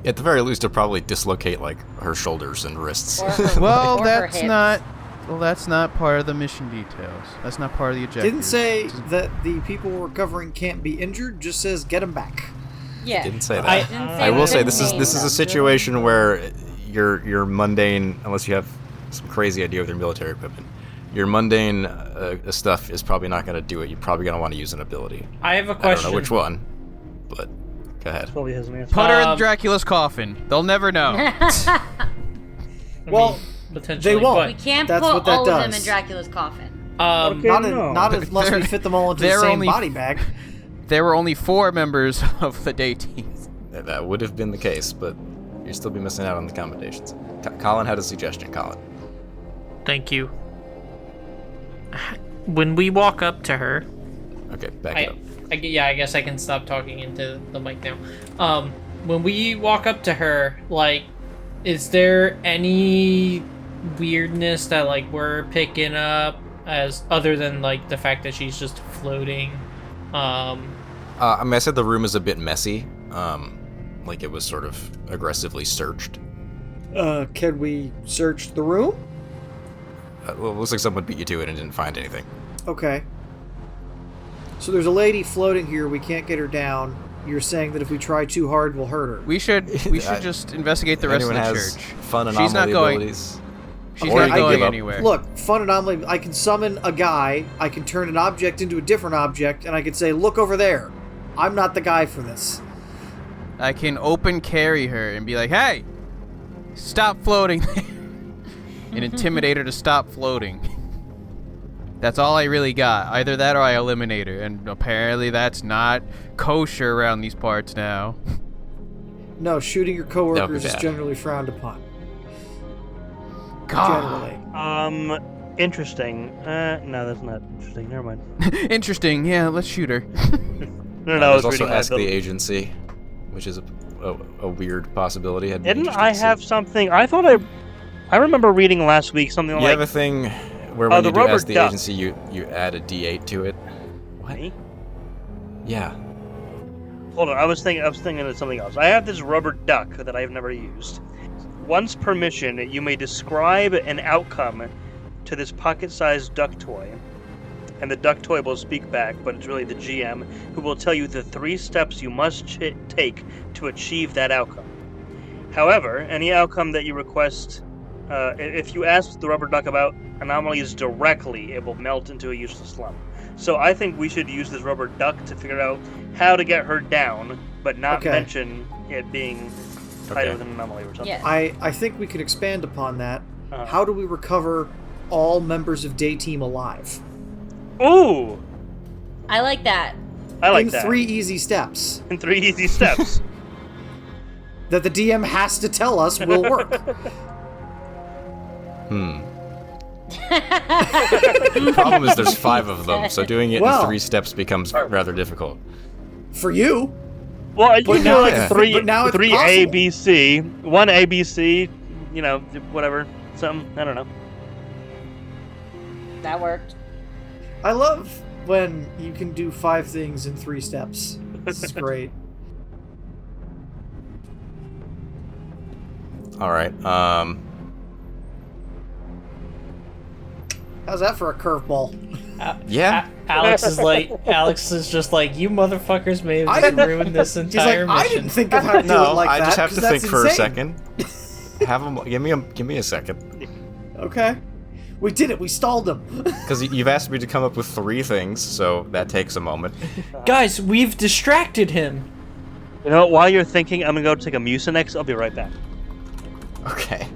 At the very least, it'll probably dislocate like her shoulders and wrists. Or her- Well, or her that's hips. not. Well, that's not part of the mission details. That's not part of the objective. Didn't say that the people we're covering can't be injured. Just says get them back. Yeah. Didn't say that. Didn't I will say this is couldn't this is a name situation where your mundane, unless you have some crazy idea with your military equipment, your mundane stuff is probably not going to do it. You're probably going to want to use an ability. I have a I don't question. know which one, but go ahead. Probably has an answer. Put her in Um, Dracula's coffin. They'll never know. I Well, mean, potentially, they won't. We can't That's put what that all of them does. in Dracula's coffin. Okay. Not, no. not unless we fit them all into the They're same only- body bag. There were only 4 members of the day team. That would have been the case, but you'd still be missing out on the commendations. Colin had a suggestion. Colin. Thank you. When we walk up to her, Okay, back it up. I guess I can stop talking into the mic now. When we walk up to her, like, is there any weirdness that like we're picking up as other than like the fact that she's just floating? I mean, I said the room is a bit messy. Like it was sort of aggressively searched. Can we search the room? Well, it looks like someone beat you to it and didn't find anything. Okay. So there's a lady floating here. We can't get her down. You're saying that if we try too hard, we'll hurt her. We should just investigate the rest of Anyone the has church. fun She's anomaly not going. abilities? She's Or not you can going give up. anywhere. Look, fun anomaly. I can summon a guy. I can turn an object into a different object, and I can say, "Look over there." I'm not the guy for this. I can open carry her and be like, "Hey, stop floating," and intimidate her to stop floating. That's all I really got. Either that or I eliminate her, and apparently that's not kosher around these parts now. No, shooting your That coworkers would is be bad. generally frowned upon. God. Generally. Interesting. No, that's not interesting. Never mind. Interesting. Yeah, let's shoot her. No, I There's was also reading my Ask the ability. Agency, which is a weird possibility. I'd be Didn't interested I to see. have something? I thought I remember reading last week something You like have a thing where Oh, when the you do rubber Ask the duck. Agency, you add a D8 to it. What? Me? Yeah. Hold on, I was thinking of something else. I have this rubber duck that I've never used. Once per mission, you may describe an outcome to this pocket-sized duck toy, and the duck toy will speak back, but it's really the GM who will tell you the 3 steps you must take to achieve that outcome. However, any outcome that you request, if you ask the rubber duck about anomalies directly, it will melt into a useless lump. So I think we should use this rubber duck to figure out how to get her down, but not Okay. mention it being tied Okay. with an anomaly or something. Yeah. I think we could expand upon that. Uh-huh. How do we recover all members of day team alive? Ooh! I like that. I like in that. 3 easy steps In 3 easy steps. that the DM has to tell us will work. The problem is there's 5 of them, so doing it Well- in 3 steps becomes rather difficult. For you, Well, you But do now like it's- three, but now it's 3 possible. ABC, 1 ABC, you know, whatever, something, I don't know. That worked. I love when you can do 5 things in 3 steps. This is great. All right. How's that for a curveball? Yeah. Alex is just like, you motherfuckers may have I just didn't- ruined this He's like, entire I mission. didn't think of how to do it No, like I that. just have 'cause to think that's for a insane. second. Have him. Give me a second. Okay. We did it. We stalled him. Because you've asked me to come up with 3 things, so that takes a moment. Guys, we've distracted him. You know what, while you're thinking, I'm gonna go take a Mucinex, I'll be right back. Okay.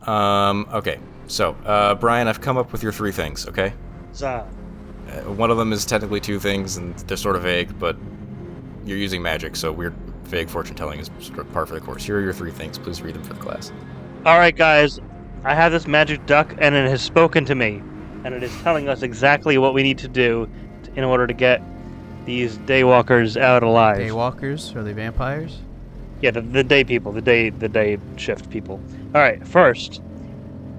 Okay. So, Brian, I've come up with your 3 things, okay? Zah. One of them is technically 2 things, and they're sort of vague, but you're using magic, so weird, vague fortune telling is sort of par for the course. Here are your 3 things. Please read them for the class. Alright guys, I have this magic duck and it has spoken to me. And it is telling us exactly what we need to do in order to get these daywalkers out alive. Daywalkers? Are they vampires? Yeah, the day people, the day shift people. All right, first,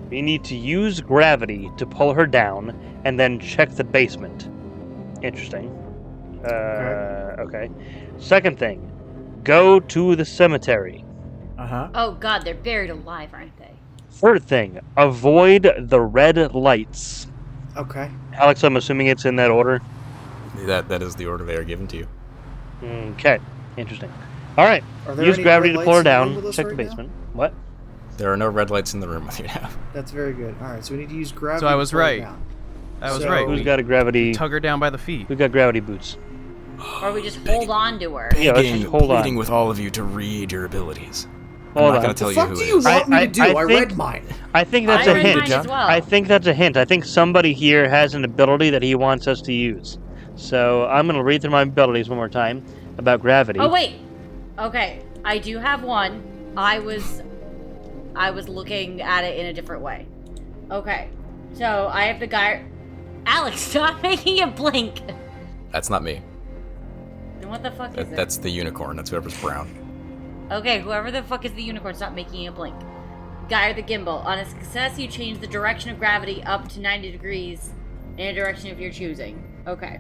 we need to use gravity to pull her down, and then check the basement. Interesting. Okay. Second thing, go to the cemetery. Oh god, they're buried alive, aren't they? Third thing, avoid the red lights. Okay. Alex, I'm assuming it's in that order. That is the order they are given to you. Okay, interesting. All right, Are there use any gravity red to pull her lights in the room down. with us Check the right now? basement. What? There are no red lights in the room with you now. That's very good. All right, so we need to use gravity. So I was to pull her right. down. I was So- right. Who's We got a gravity? tug her down by the feet. Who got gravity boots? Or we just hold on to her. Yeah, let's just hold on. Pleading with all of you to read your abilities. Hold I'm not on. going to tell The you fuck who do it you is. want me to do? I think- read mine. I think that's I a read hint. mine as well. I think that's a hint. I think somebody here has an ability that he wants us to use. So I'm going to read through my abilities one more time about gravity. Oh wait. Okay, I do have one. I was looking at it in a different way. Okay, so I have the guy. Alex, stop making it blink. That's not me. And what the fuck is it? That's the unicorn. That's whoever's brown. Okay, whoever the fuck is the unicorn, stop making it blink. Guy or the gimbal. On a success, you change the direction of gravity up to 90 degrees in a direction of your choosing. Okay.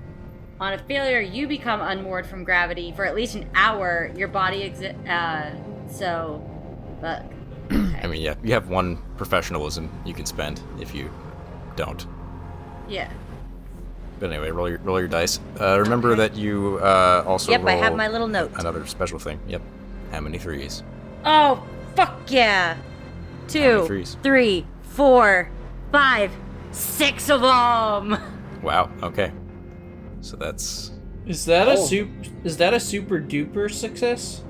On a failure, you become unmoored from gravity for at least an hour. Your body fuck. I mean, yeah, you have one professionalism you can spend if you don't. Yeah. But anyway, roll your dice. Remember Okay. that you also Yep, roll I have my little note. another special thing. Yep. How many threes? Oh, fuck yeah. How many 2, threes? 3, 4, 5, 6 of them. Wow. Okay. So that's Is that Oh. Is that a super duper success?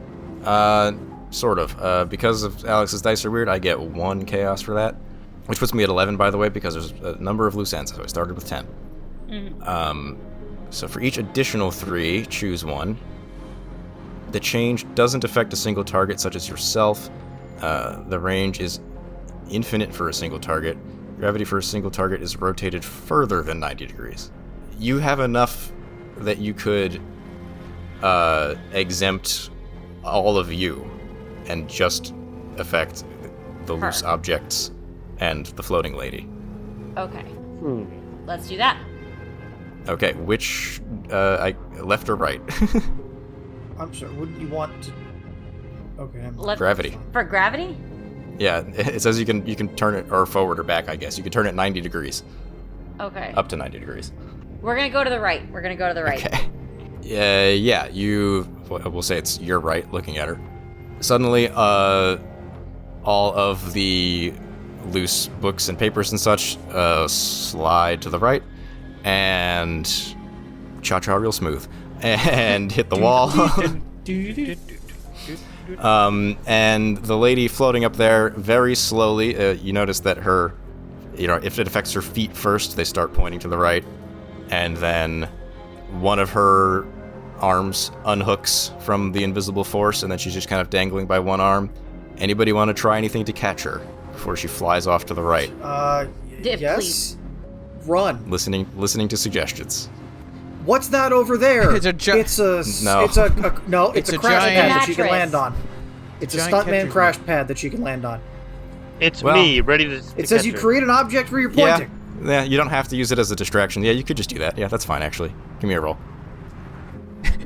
sort of. Because of Alex's dice are weird, I get 1 chaos for that, which puts me at 11, by the way, because there's a number of loose ends. So I started with 10. So for each additional 3, choose 1. The change doesn't affect a single target, such as yourself. The range is infinite for a single target. Gravity for a single target is rotated further than 90 degrees. You have enough that you could exempt all of you and just affect the loose Her. objects and the floating lady. Okay. Let's do that. Okay, which left or right? I'm sorry. Wouldn't you want to? Okay. Gravity. For gravity? Yeah, it says you can turn it or forward or back. I guess you can turn it 90 degrees, Okay. up to 90 degrees. We're gonna go to the right. We're gonna go to the right. Okay. Yeah. We'll say it's your right. Looking at her, suddenly, all of the loose books and papers and such slide to the right, and cha-cha real smooth, and hit the wall. And the lady floating up there very slowly, you notice that her, if it affects her feet first, they start pointing to the right, and then one of her arms unhooks from the invisible force, and then she's just kind of dangling by one arm. Anybody want to try anything to catch her before she flies off to the right? Yes. Please. Run. Listening to suggestions. What's that over there? It's a It's a. No. It's a no. It's a a crash giant- pad that she can Mattress. land on. It's a Giant stuntman catcher's crash pad that she can land on. It's Well, me, ready to. It says you catch her. create an object where you're pointing. Yeah, you don't have to use it as a distraction. Yeah, you could just do that. Yeah, that's fine, actually. Give me a roll.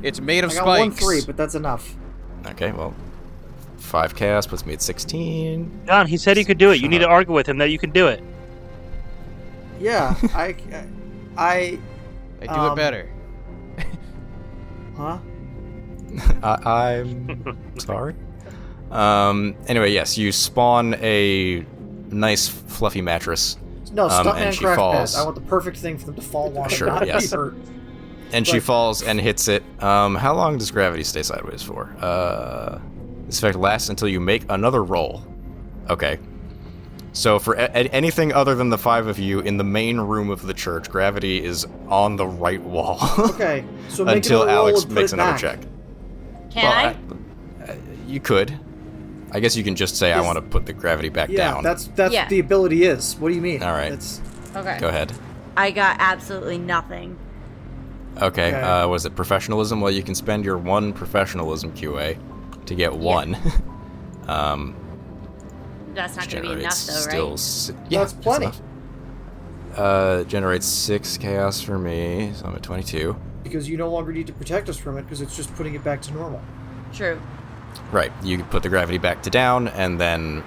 It's made of I got 1 spikes. 3, but that's enough. Okay, well, 5 chaos puts me at 16. John, he said he could do it. You need to argue with him that you can do it. Yeah, I. I do it better. Huh? I'm sorry. Anyway, yes, you spawn a nice fluffy mattress, No, and stuntman she crash falls. pad. I want the perfect thing for them to fall on Sure, and not yes. be hurt. and she Right. falls and hits it. How long does gravity stay sideways for? This effect lasts until you make another roll. Okay. So for anything other than the 5 of you in the main room of the church, gravity is on the right wall. Okay, so make Until another roll Alex and put makes it another back. check. Can I? You could. I guess you can just say, I Yes. want to put the gravity back Yeah, down. that's Yeah. the ability is. What do you mean? All right. It's, Okay. Go ahead. I got absolutely nothing. Okay, Okay. was it professionalism? Well, you can spend your 1 professionalism QA to get 1. That's not going to be enough, though, still right? Yeah, That's plenty. Generates 6 chaos for me, so I'm at 22. Because you no longer need to protect us from it, because it's just putting it back to normal. True. Right, you put the gravity back to down, and then,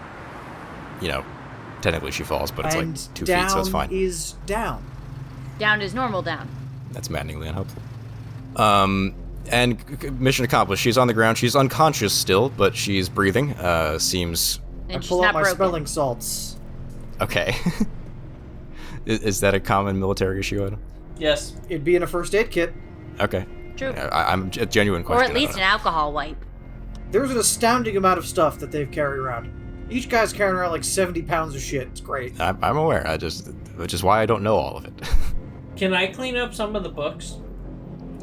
technically she falls, but it's and like 2 feet, so it's fine. down is down. Down is normal down. That's maddeningly unhelpful. And mission accomplished. She's on the ground. She's unconscious still, but she's breathing. Seems... I And she's pull out not my broken. smelling salts. Okay. Is that a common military issue item? Yes. It'd be in a first aid kit. Okay. True. I'm a genuine Or question. at least an alcohol wipe. There's an astounding amount of stuff that they've carried around. Each guy's carrying around like 70 pounds of shit. It's great. I'm aware. Which is why I don't know all of it. Can I clean up some of the books?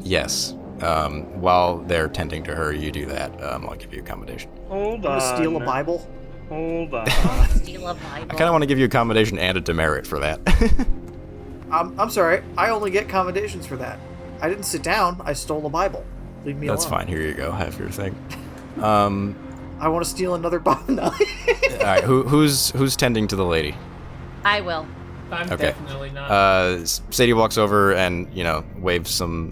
Yes. While they're tending to her, you do that. I'll give you accommodation. Hold I'm on. gonna steal a Bible. Hold on. Steal a Bible. I kind of want to give you accommodation and a demerit for that. I'm sorry. I only get commendations for that. I didn't sit down. I stole a Bible. Leave me That's alone. fine. Here you go. Have your thing. I want to steal another Bible. No. All right. Who's tending to the lady? I will. I'm Okay. definitely not. Sadie walks over and waves some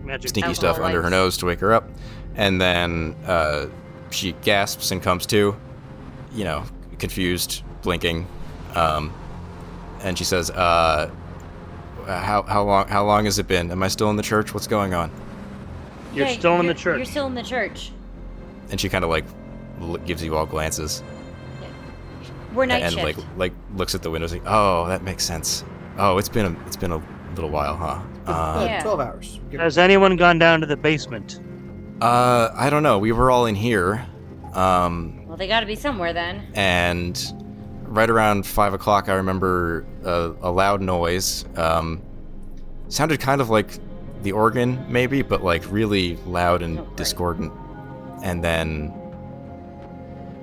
Magic. sneaky Alcohol stuff under her wipes. nose to wake her up, and then she gasps and comes to, confused, blinking, and she says, "How long has it been? Am I still in the church? What's going on?" You're Yeah, still in the You're church. still in the church. And she kind of gives you all glances We're night and shift. looks at the windows like, "Oh, that makes sense. Oh, it's been a little while, huh?" Yeah. 12 hours. Has anyone gone down to the basement? I don't know. We were all in here. Well, they got to be somewhere then. And right around 5 o'clock, I remember a loud noise. Sounded kind of like the organ, maybe, but really loud and right. discordant. And then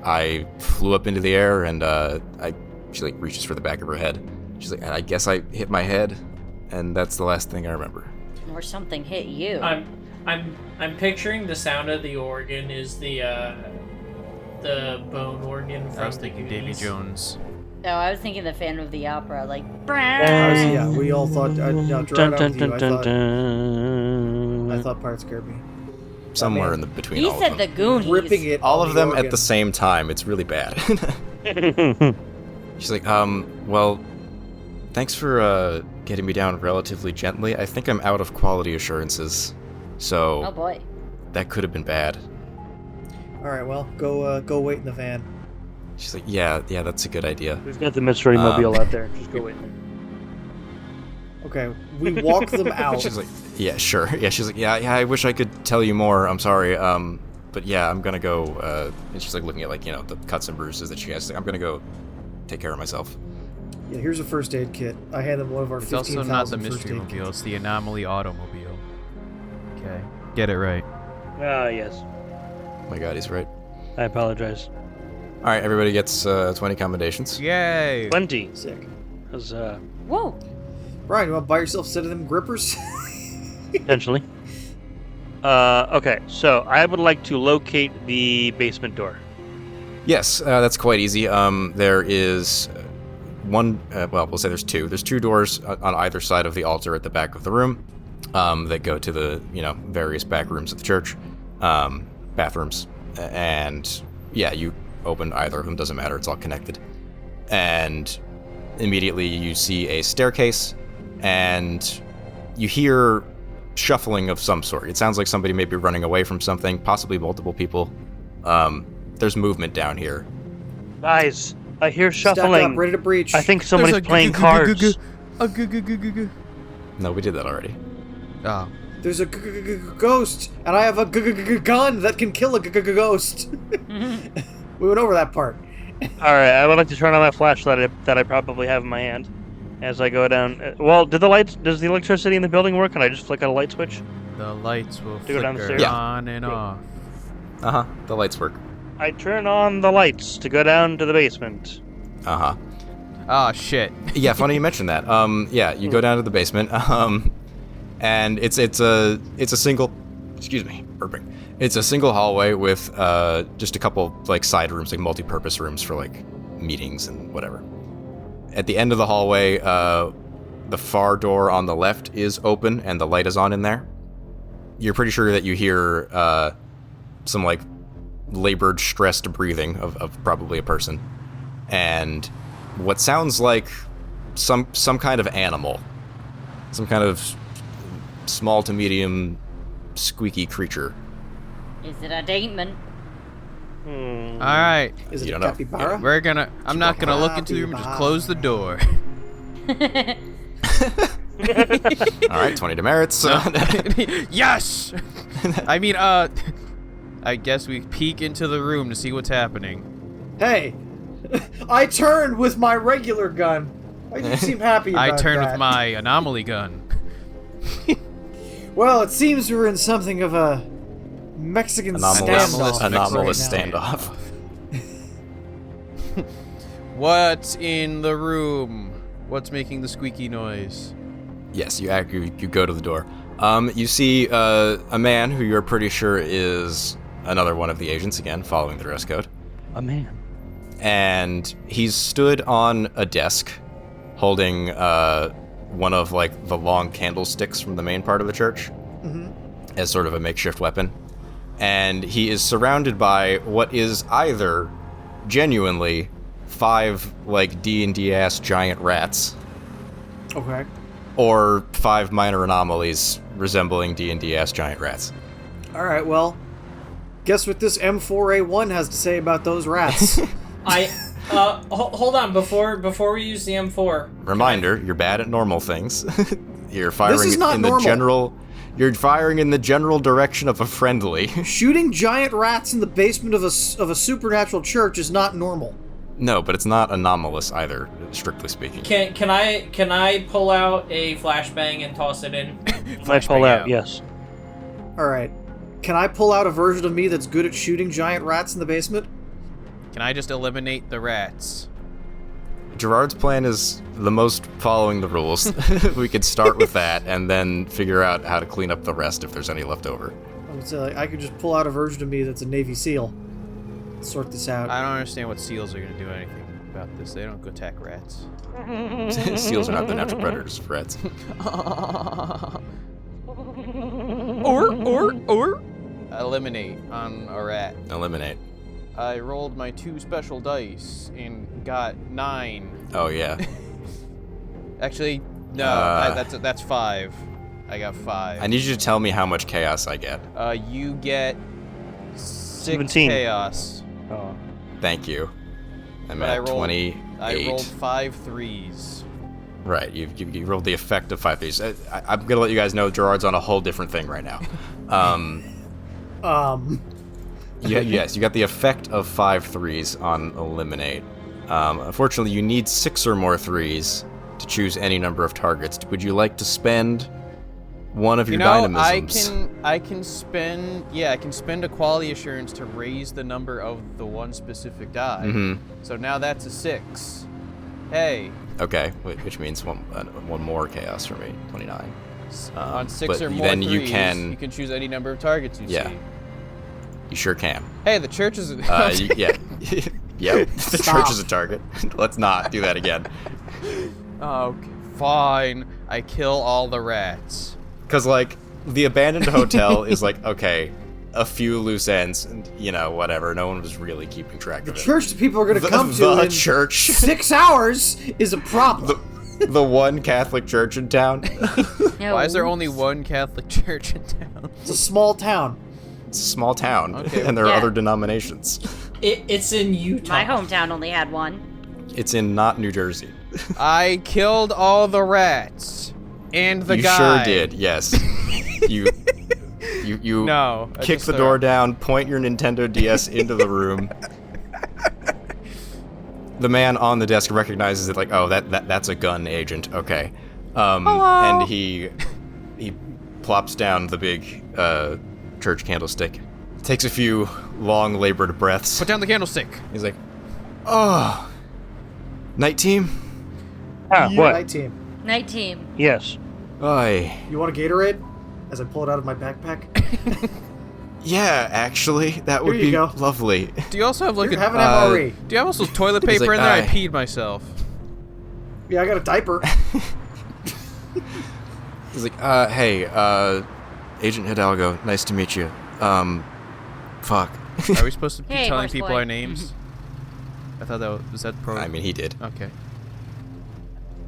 I flew up into the air, and she reaches for the back of her head. She's like, "I guess I hit my head," and that's the last thing I remember. Or something hit you. I'm picturing the sound of the organ is the bone organ from I was thinking the Davy Goonies. Jones. No, I was thinking the Phantom of the Opera, like. Yeah, we all thought. No, Dun, Gerard, dun, with you. dun, dun, I dun. thought Pirates scared me. Somewhere in the between He all said of the them. Goonies. Ripping it. All on of them organ. at the same time. It's really bad. She's like, well, thanks for getting me down relatively gently. I think I'm out of quality assurances, so Oh boy. that could have been bad. All right, well, go wait in the van. She's like, yeah, that's a good idea. We've got the mystery mobile out there. Just go wait. Okay, we walk them out. She's like, yeah, sure. Yeah, she's like, yeah, I wish I could tell you more. I'm sorry. But yeah, I'm gonna go. And she's looking at the cuts and bruises that she has. Like, I'm gonna go take care of myself. Yeah, here's a first aid kit. I hand them one of our It's also not the 15,000 first mystery aid mobile, kits. it's the anomaly automobile. Okay. Get it right. Ah, yes. Oh my God, he's right. I apologize. All right, everybody gets 20 commendations. Yay! 20. Sick. As, Whoa. Brian, you want to buy yourself a set of them grippers? potentially. Okay, so I would like to locate the basement door. Yes, that's quite easy. There is one. We'll say there's two. There's two doors on either side of the altar at the back of the room that go to the various back rooms of the church, bathrooms, and yeah, you open either of them. Doesn't matter. It's all connected. And immediately you see a staircase, and you hear shuffling of some sort. It sounds like somebody may be running away from something, possibly multiple people. There's movement down here. Guys, I hear Stack shuffling. up, ready to breach. I think somebody's playing cards. No, we did that already. Oh. There's a ghost, and I have a gun that can kill a ghost. We went over that part. Alright, I would like to turn on that flashlight that I probably have in my hand as I go down. Well, does the electricity in the building work? Can I just flick on a light switch? The lights will go down the flicker stairs? Yeah. on and off. Uh-huh. The lights work. I turn on the lights to go down to the basement. Uh-huh. Oh, shit. Yeah, funny you mentioned that. Yeah, you go down to the basement. And it's a single, excuse me, burping. It's a single hallway with just a couple like side rooms, like multi-purpose rooms for like meetings and whatever. At the end of the hallway, the far door on the left is open and the light is on in there. You're pretty sure that you hear some like labored, stressed breathing of probably a person, and what sounds like some kind of animal, some kind of small to medium squeaky creature. Is it a demon? All right. Is it You a don't know. capybara? I'm not gonna look into the room. Just close the door. All right, 20 demerits. Yes. I mean, I guess we peek into the room to see what's happening. Hey, I turned with my regular gun. Why do you seem happy about that? I turned with my anomaly gun. Well, it seems we're in something of a Mexican standoff. Anomalous right now. standoff. What's in the room? What's making the squeaky noise? Yes, you go to the door. You see a man who you're pretty sure is another one of the agents, again, following the dress code. A man. And he's stood on a desk holding one of like the long candlesticks from the main part of the church as sort of a makeshift weapon. And he is surrounded by what is either genuinely 5 like D&D ass giant rats, Okay. or 5 minor anomalies resembling D&D ass giant rats. All right. Guess what this M4A1 has to say about those rats? Hold on, before we use the M4. Reminder, you're bad at normal things. You're firing This is not in normal. the general. You're firing in the general direction of a friendly. Shooting giant rats in the basement of a supernatural church is not normal. No, but it's not anomalous either, strictly speaking. Can I pull out a flashbang and toss it in? I pull out, yes. All right. Can I pull out a version of me that's good at shooting giant rats in the basement? Can I just eliminate the rats? Gerard's plan is the most following the rules. We could start with that and then figure out how to clean up the rest if there's any left over. I would say like, I could just pull out a version of me that's a Navy SEAL. Sort this out. I don't understand what seals are gonna do anything about this. They don't go attack rats. Seals are not the natural predators of rats. Or eliminate on a rat. Eliminate. I rolled my 2 special dice and got 9. Oh, yeah. Actually, no, that's 5. I got 5. I need you to tell me how much chaos I get. You get 6 17. chaos. Oh. Thank you. I'm But I at rolled- 28. I rolled 5 3s. Right, you rolled the effect of 5 threes. I'm gonna let you guys know Gerard's on a whole different thing right now. Yes, you got the effect of 5 threes on eliminate. Unfortunately, you need 6 or more threes to choose any number of targets. Would you like to spend one of your dynamisms? I can spend a quality assurance to raise the number of the one specific die. Mm-hmm. So now that's a 6. Hey, Okay, which means one more chaos for me, 29. on 6 but or more then threes, you can choose any number of targets you Yeah. see. You sure can. Hey, the church is. Yeah. Yep. The church is a target. Let's not do that again. Okay, fine. I kill all the rats. Because, like, the abandoned hotel is like, okay, a few loose ends, and, whatever. No one was really keeping track The of it. church that people are going to come to The in church. 6 hours is a problem. The one Catholic church in town. No. Why is there only one Catholic church in town? It's a small town. It's a small town, Okay. and there are Yeah. other denominations. It's in Utah. My hometown only had one. It's in not New Jersey. I killed all the rats and the You guy. sure did, yes. You No. I kick just the door down, point your Nintendo DS into the room. The man on the desk recognizes it, like, oh, that's a gun agent. Okay, Hello. and he plops down the big church candlestick, takes a few long labored breaths. Put down the candlestick. He's like, oh, night team. Ah, Night what? team. Night team. Yes. Oi. You want a Gatorade? As I pull it out of my backpack. Yeah, actually, that would Here you be go. lovely. Do you also have like Here, a have an MRE. Do you have also toilet paper like, in there? I I- peed myself. Yeah, I got a diaper. He's like, hey, Agent Hidalgo, nice to meet you. Fuck. Are we supposed to be Hey, telling horse people boy. our names? I thought that was that pro. I mean, he did. Okay.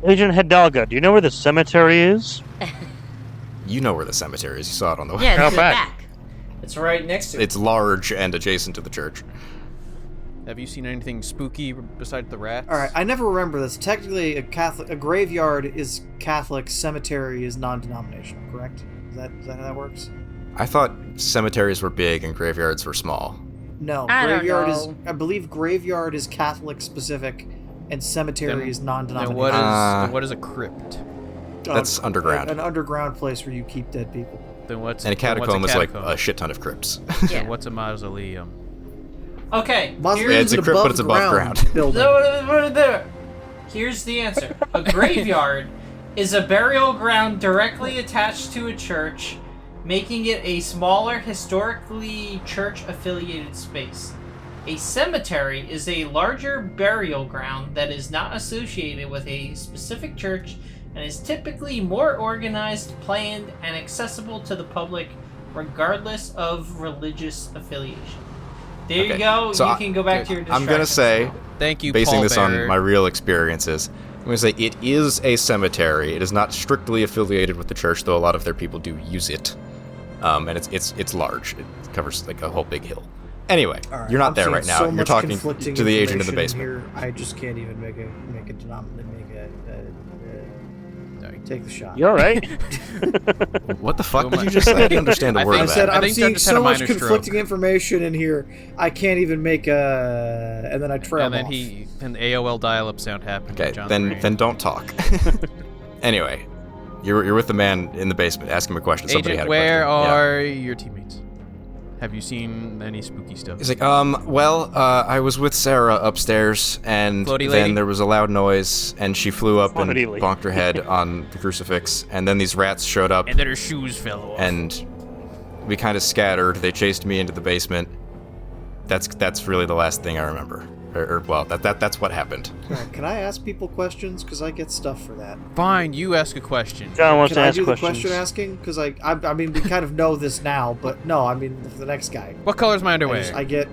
Agent Hidalgo, do you know where the cemetery is? You know where the cemetery is. You saw it on the way. Yeah, Out it's the back. back. It's right next to it. It's large and adjacent to the church. Have you seen anything spooky besides the rats? All right, I never remember this. Technically, a graveyard is Catholic, cemetery is non-denominational. Correct? Is that how that works? I thought cemeteries were big and graveyards were small. No, I don't graveyard is. know. I believe graveyard is Catholic specific, and cemetery Then- is Then non-denominational. what is a crypt? That's underground. An underground place where you keep dead people. Then what's And a then what's catacomb is like catacomb? a shit ton of crypts. Yeah. Then what's a mausoleum? Okay. Mausoleum Yeah, is it's a an crypt, but it's above ground. building. Here's the answer. A graveyard is a burial ground directly attached to a church, making it a smaller, historically church-affiliated space. A cemetery is a larger burial ground that is not associated with a specific church and is typically more organized, planned, and accessible to the public regardless of religious affiliation. There you Okay, go. so You can go back to your I'm gonna distractions. say, Thank you, basing Paul this Bearer. on my real experiences, I'm gonna say it is a cemetery. It is not strictly affiliated with the church, though a lot of their people do use it. And it's large. It covers like a whole big hill. Anyway, All right, you're not I'm there seeing right now. so You're much talking conflicting to the agent in the information basement. Here, I just can't even take the shot. You alright? What the fuck Oh did my- you just say? I didn't understand a I word think- of I said that. I I'm think seeing John just had a so much minor stroke. conflicting information in here. I can't even make a. And then I trail And then off. an AOL dial-up sound happened. Okay, in John's then brain. don't talk. Anyway, you're with the man in the basement. Ask him a question. Somebody Agent, had a where question. Yeah. are your teammates? Have you seen any spooky stuff? He's like, I was with Sarah upstairs, and Floaty then lady? there was a loud noise, and she flew up and Floaty lady. bonked her head on the crucifix, and then these rats showed up, And then her shoes fell off. and we kind of scattered. They chased me into the basement. That's really the last thing I remember. That's what happened. Alright, can I ask people questions? Because I get stuff for that. Fine, you ask a question. John wants Can to I ask do questions. the question asking? Because I mean, we kind of know this now, but no, I mean, the next guy. What color's my I, underwear? I get.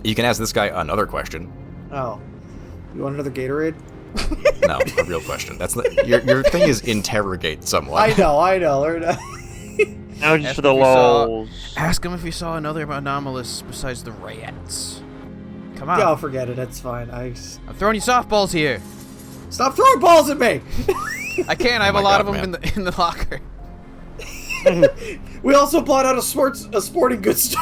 You can ask this guy another question. Oh. You want another Gatorade? No, a real question. That's not, your thing is interrogate someone. I know. Or not. Now just Ask for the if you saw- lols. Ask him if he saw another anomalous besides the rats. Come on. Yeah, I'll forget it. It's fine. I'm throwing you softballs here. Stop throwing balls at me! I can't. I have Oh a my lot God, of them in the locker. We also bought out a sporting goods store.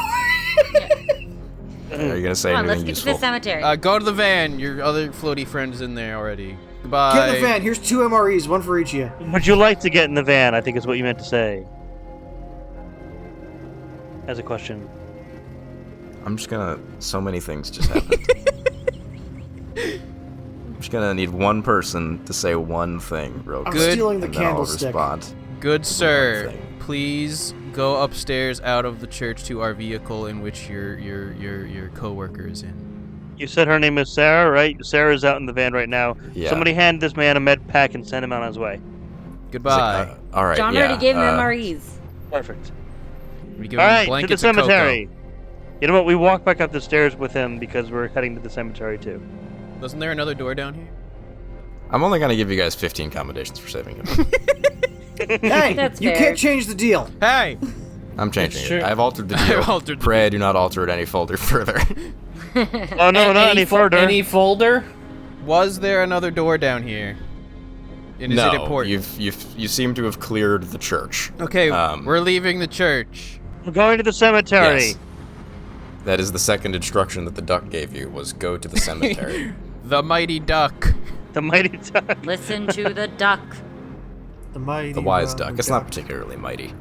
Are you gonna say Come on, let's anything get to useful? the cemetery. Go to the van. Your other floaty friend is in there already. Goodbye. Get in the van. Here's 2 MREs, one for each of you. Would you like to get in the van? I think is what you meant to say. As a question. I'm just gonna. So many things just happened. I'm just gonna need one person to say one thing real I'm quick. Good. stealing the and then I'll candlestick. respond. Good sir, thing. please go upstairs out of the church to our vehicle in which your coworker is in. You said her name is Sarah, right? Sarah's out in the van right now. Yeah. Somebody hand this man a med pack and send him on his way. Goodbye. All right. John yeah, already gave him MREs. Perfect. We give All him right, to the blankets of cocoa. cemetery. You know what? We walk back up the stairs with him because we're heading to the cemetery too. Wasn't there another door down here? I'm only gonna give you guys 15 commendations for saving him. Hey, That's you fair. can't change the deal. Hey! I'm changing Sure. it. I've altered the I've deal. altered the Pray, do not alter it any further. Oh no, not any further. Any folder? Was there another door down here? And is no, it important? you seem to have cleared the church. Okay, Um, we're leaving the church. We're going to the cemetery. Yes. That is the second instruction that the duck gave you, was go to the cemetery. The mighty duck. The mighty duck. Listen to the duck. The mighty The wise Robert duck. It's not particularly mighty.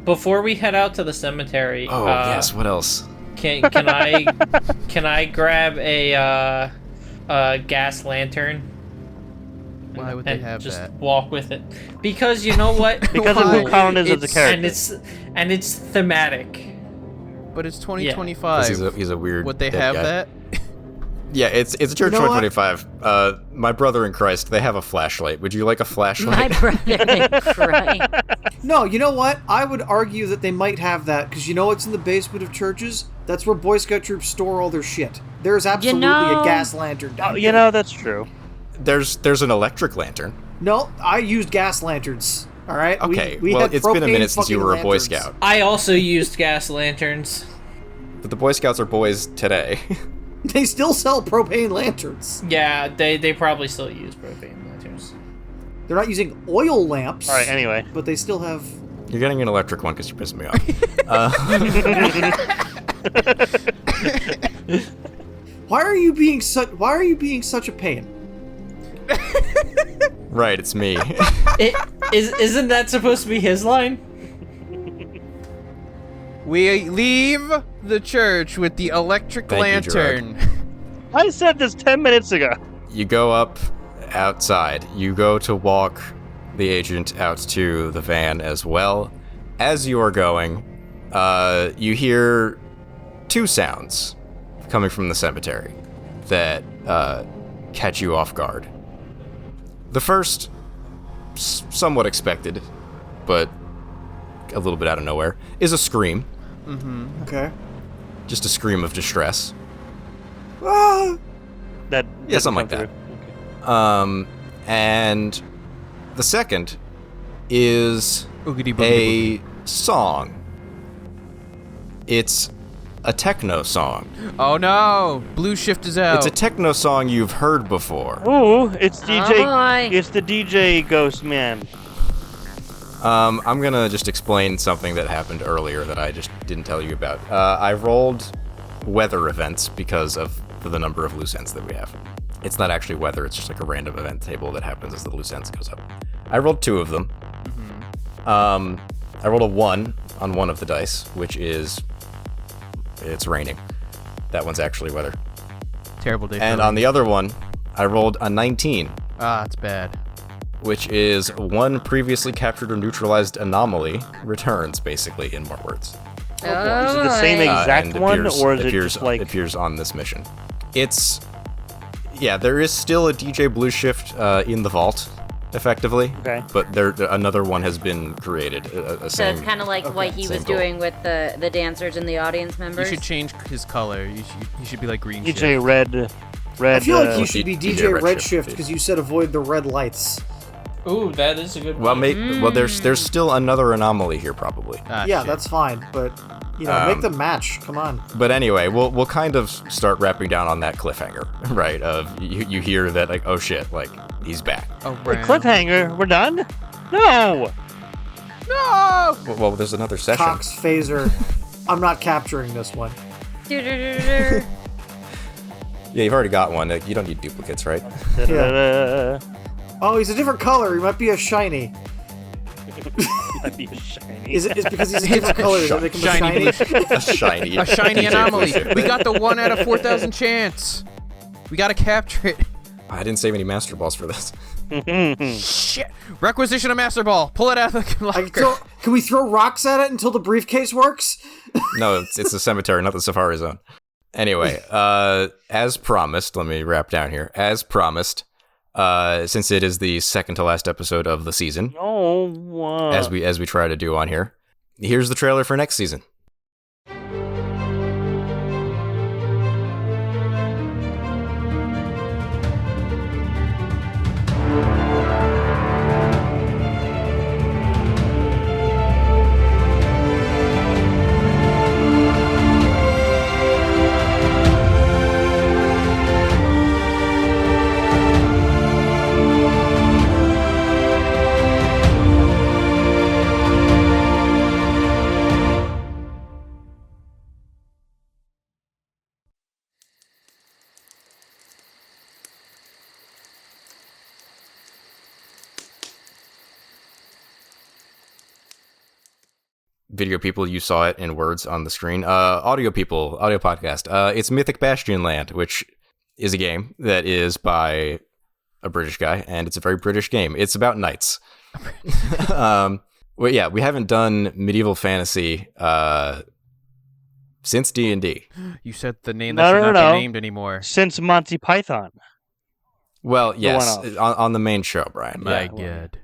Before we head out to the cemetery, Oh, yes, what else? can I grab a gas lantern? Why would they and have just that? walk with it? Because you know what? Because of who Colin is as a and character. and it's thematic. But it's 2025. He's a weird. Would they dead have guy. that? Yeah, it's a church You know what? 2025. My brother in Christ, they have a flashlight. Would you like a My flashlight? brother in Christ. No, you know what? I would argue that they might have that, because you know what's in the basement of churches? That's where Boy Scout troops store all their shit. There's absolutely know- a gas lantern down Oh, here. you know, that's true. There's an electric lantern. No, I used gas lanterns. All right. Okay, we well, had it's been a propane minute since you fucking were a Boy lanterns. Scout. I also used gas lanterns. But the Boy Scouts are boys today. They still sell propane lanterns. Yeah, they probably still use propane lanterns. They're not using oil lamps. All right, anyway. But they still have. You're getting an electric one because you're pissing me off. Why are you being such a pain? Right, it's me. Isn't that supposed to be his line? We leave the church with the electric Thank you, lantern. I said this 10 minutes ago. You go up outside. You go to walk the agent out to the van as well. As you are going, you hear two sounds coming from the cemetery that catch you off guard. The first, somewhat expected, but a little bit out of nowhere, is a scream. Okay. Just a scream of distress. Ah! That Yeah, doesn't something come like through. And the second is Oogity boogity a song. It's a techno song. boogity. Oh no! Blue shift is out. It's a techno song you've heard before. Ooh, it's DJ. boy. It's the DJ Ghost Man. I'm gonna just explain something that happened earlier that I just didn't tell you about. I rolled weather events because of the number of loose ends that we have. It's not actually weather, it's just like a random event table that happens as the loose ends goes up. I rolled 2 of them. I rolled a 1 on one of the dice, which is... it's raining. That one's actually weather. Terrible day. And for on the other one, I rolled a 19, it's bad. which is one previously captured or neutralized anomaly returns, basically, in more words. Is it the same boy. exact and one, appears, or is it appears, just like... appears on this mission? It's... yeah, there is still a DJ Blue Shift in the vault, effectively. Okay. But another one has been created. So it's kind of like what he Same was goal. doing with the dancers and the audience You members. should change his color. He should be like green shift. DJ Red... I feel like you should be DJ DJ Redshift, Redshift because you said avoid the red lights. Ooh, that is a good Well, one. well, there's still another anomaly here, probably. Yeah, Shit. that's fine, but you know, make them match. Come on. But anyway, we'll kind of start wrapping down on that cliffhanger, right? Of you hear that, like, oh shit, like, he's back. Oh, Wait, Ram. cliffhanger? We're done? No! No! Well, there's another session. Cox phaser. I'm not capturing this one. Do-do-do-do-do. Yeah, you've already got one. Like, you don't need duplicates, right? Da-da-da-da. Oh, he's a different color. He might be a shiny. Might be shiny. Is it because he's a different color? Does that make him a Shiny shiny? A shiny. A shiny DJ anomaly. Blue Shift. We got the 1 out of 4,000 chance. We gotta capture it. I didn't save any master balls for this. Shit. Requisition a master ball. Pull it out of the locker. Can we throw rocks at it until the briefcase works? No, it's the cemetery, not the safari zone. Anyway, as promised, let me wrap down here. As promised, since it is the second to last episode of the season, Oh, as we try to do on here, here's the trailer for next season. Video people, you saw it in words on the screen. Audio people, audio podcast. It's Mythic Bastion Land, which is a game that is by a British guy, and it's a very British game. It's about knights. Well, yeah, we haven't done medieval fantasy since D&D. You said the name that should not be named anymore. Since Monty Python. Well, yes, one-off. on the main show, Brian. My God.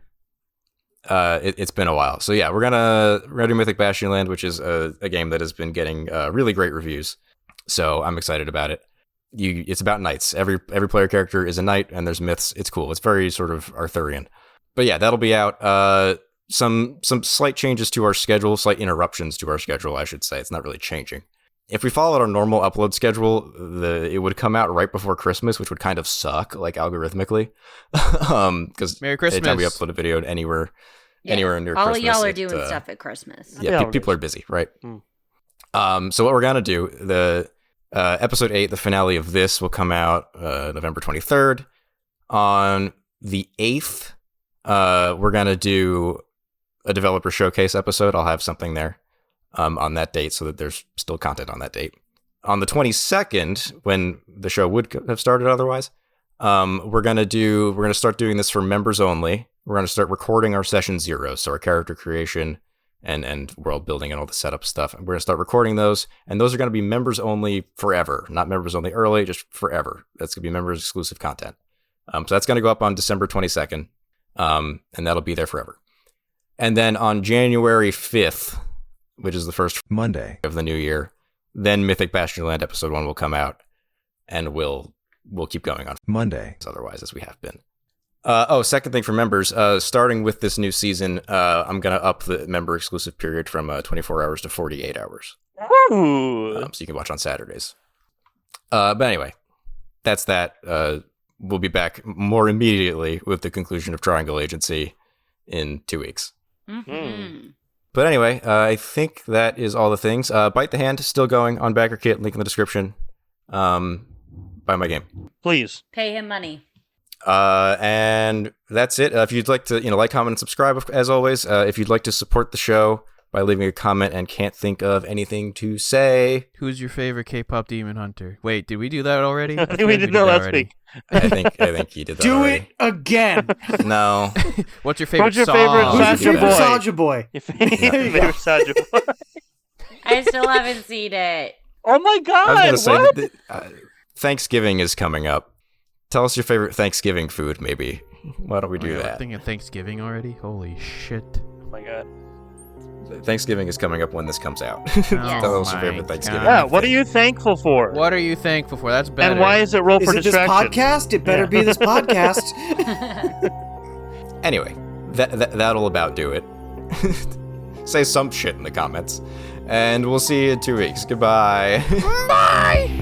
It's been a while. So yeah, we're gonna do Mythic Bastion Land, which is a game that has been getting really great reviews. So I'm excited about it. It's about knights. Every player character is a knight, and there's myths. It's cool. It's very sort of Arthurian. But yeah, that'll be out. Some slight changes to our schedule, slight interruptions to our schedule, I should say. It's not really changing. If we followed our normal upload schedule, it would come out right before Christmas, which would kind of suck, like algorithmically. Because Merry Christmas. anytime we upload a video anywhere near all Christmas, of y'all are doing stuff at Christmas. Yeah, people are busy, right? So what we're gonna do, the episode 8, the finale of this, will come out November 23rd. On the 8th, we're gonna do a developer showcase episode. I'll have something there on that date, so that there's still content on that date. On the 22nd, when the show would have started otherwise, we're gonna start doing this for members only. We're gonna start recording our session 0, so our character creation and world building and all the setup stuff. We're gonna start recording those, and those are gonna be members only forever, not members only early, just forever. That's gonna be members exclusive content. So that's gonna go up on December 22nd, and that'll be there forever. And then on January 5th, which is the first Monday of the new year, then Mythic Bastion Land episode 1 will come out, and we'll keep going on Monday otherwise, as we have been. Second thing for members, starting with this new season, I'm going to up the member exclusive period from 24 hours to 48 hours. Ooh. So you can watch on Saturdays. But anyway, that's that. We'll be back more immediately with the conclusion of Triangle Agency in 2 weeks. Mm-hmm. But anyway, I think that is all the things. Bite the Hand, still going on BackerKit, link in the description. Buy my game. Please. Pay him money. And that's it. If you'd like to, like, comment, and subscribe, as always. If you'd like to support the show by leaving a comment and can't think of anything to say. Who's your favorite K-pop demon hunter? Wait, did we do that already? I think we did that last week. I think you did that Do already. it again. No. What's your favorite song? Who's your favorite Saja Boy? Your favorite Saja Boy. I still haven't seen it. Oh my God! I was what? gonna say, Thanksgiving is coming up. Tell us your favorite Thanksgiving food, maybe. Why don't we do We're that? thinking of Thanksgiving already? Holy shit. Oh my God. Thanksgiving is coming up when this comes out. Oh Tell us your my favorite Thanksgiving. Yeah, what are you thankful for? What are you thankful for? That's better. And why is it roll for Is it this distraction? podcast? It better be this podcast. Anyway, that'll about do it. Say some shit in the comments. And we'll see you in 2 weeks. Goodbye. Bye!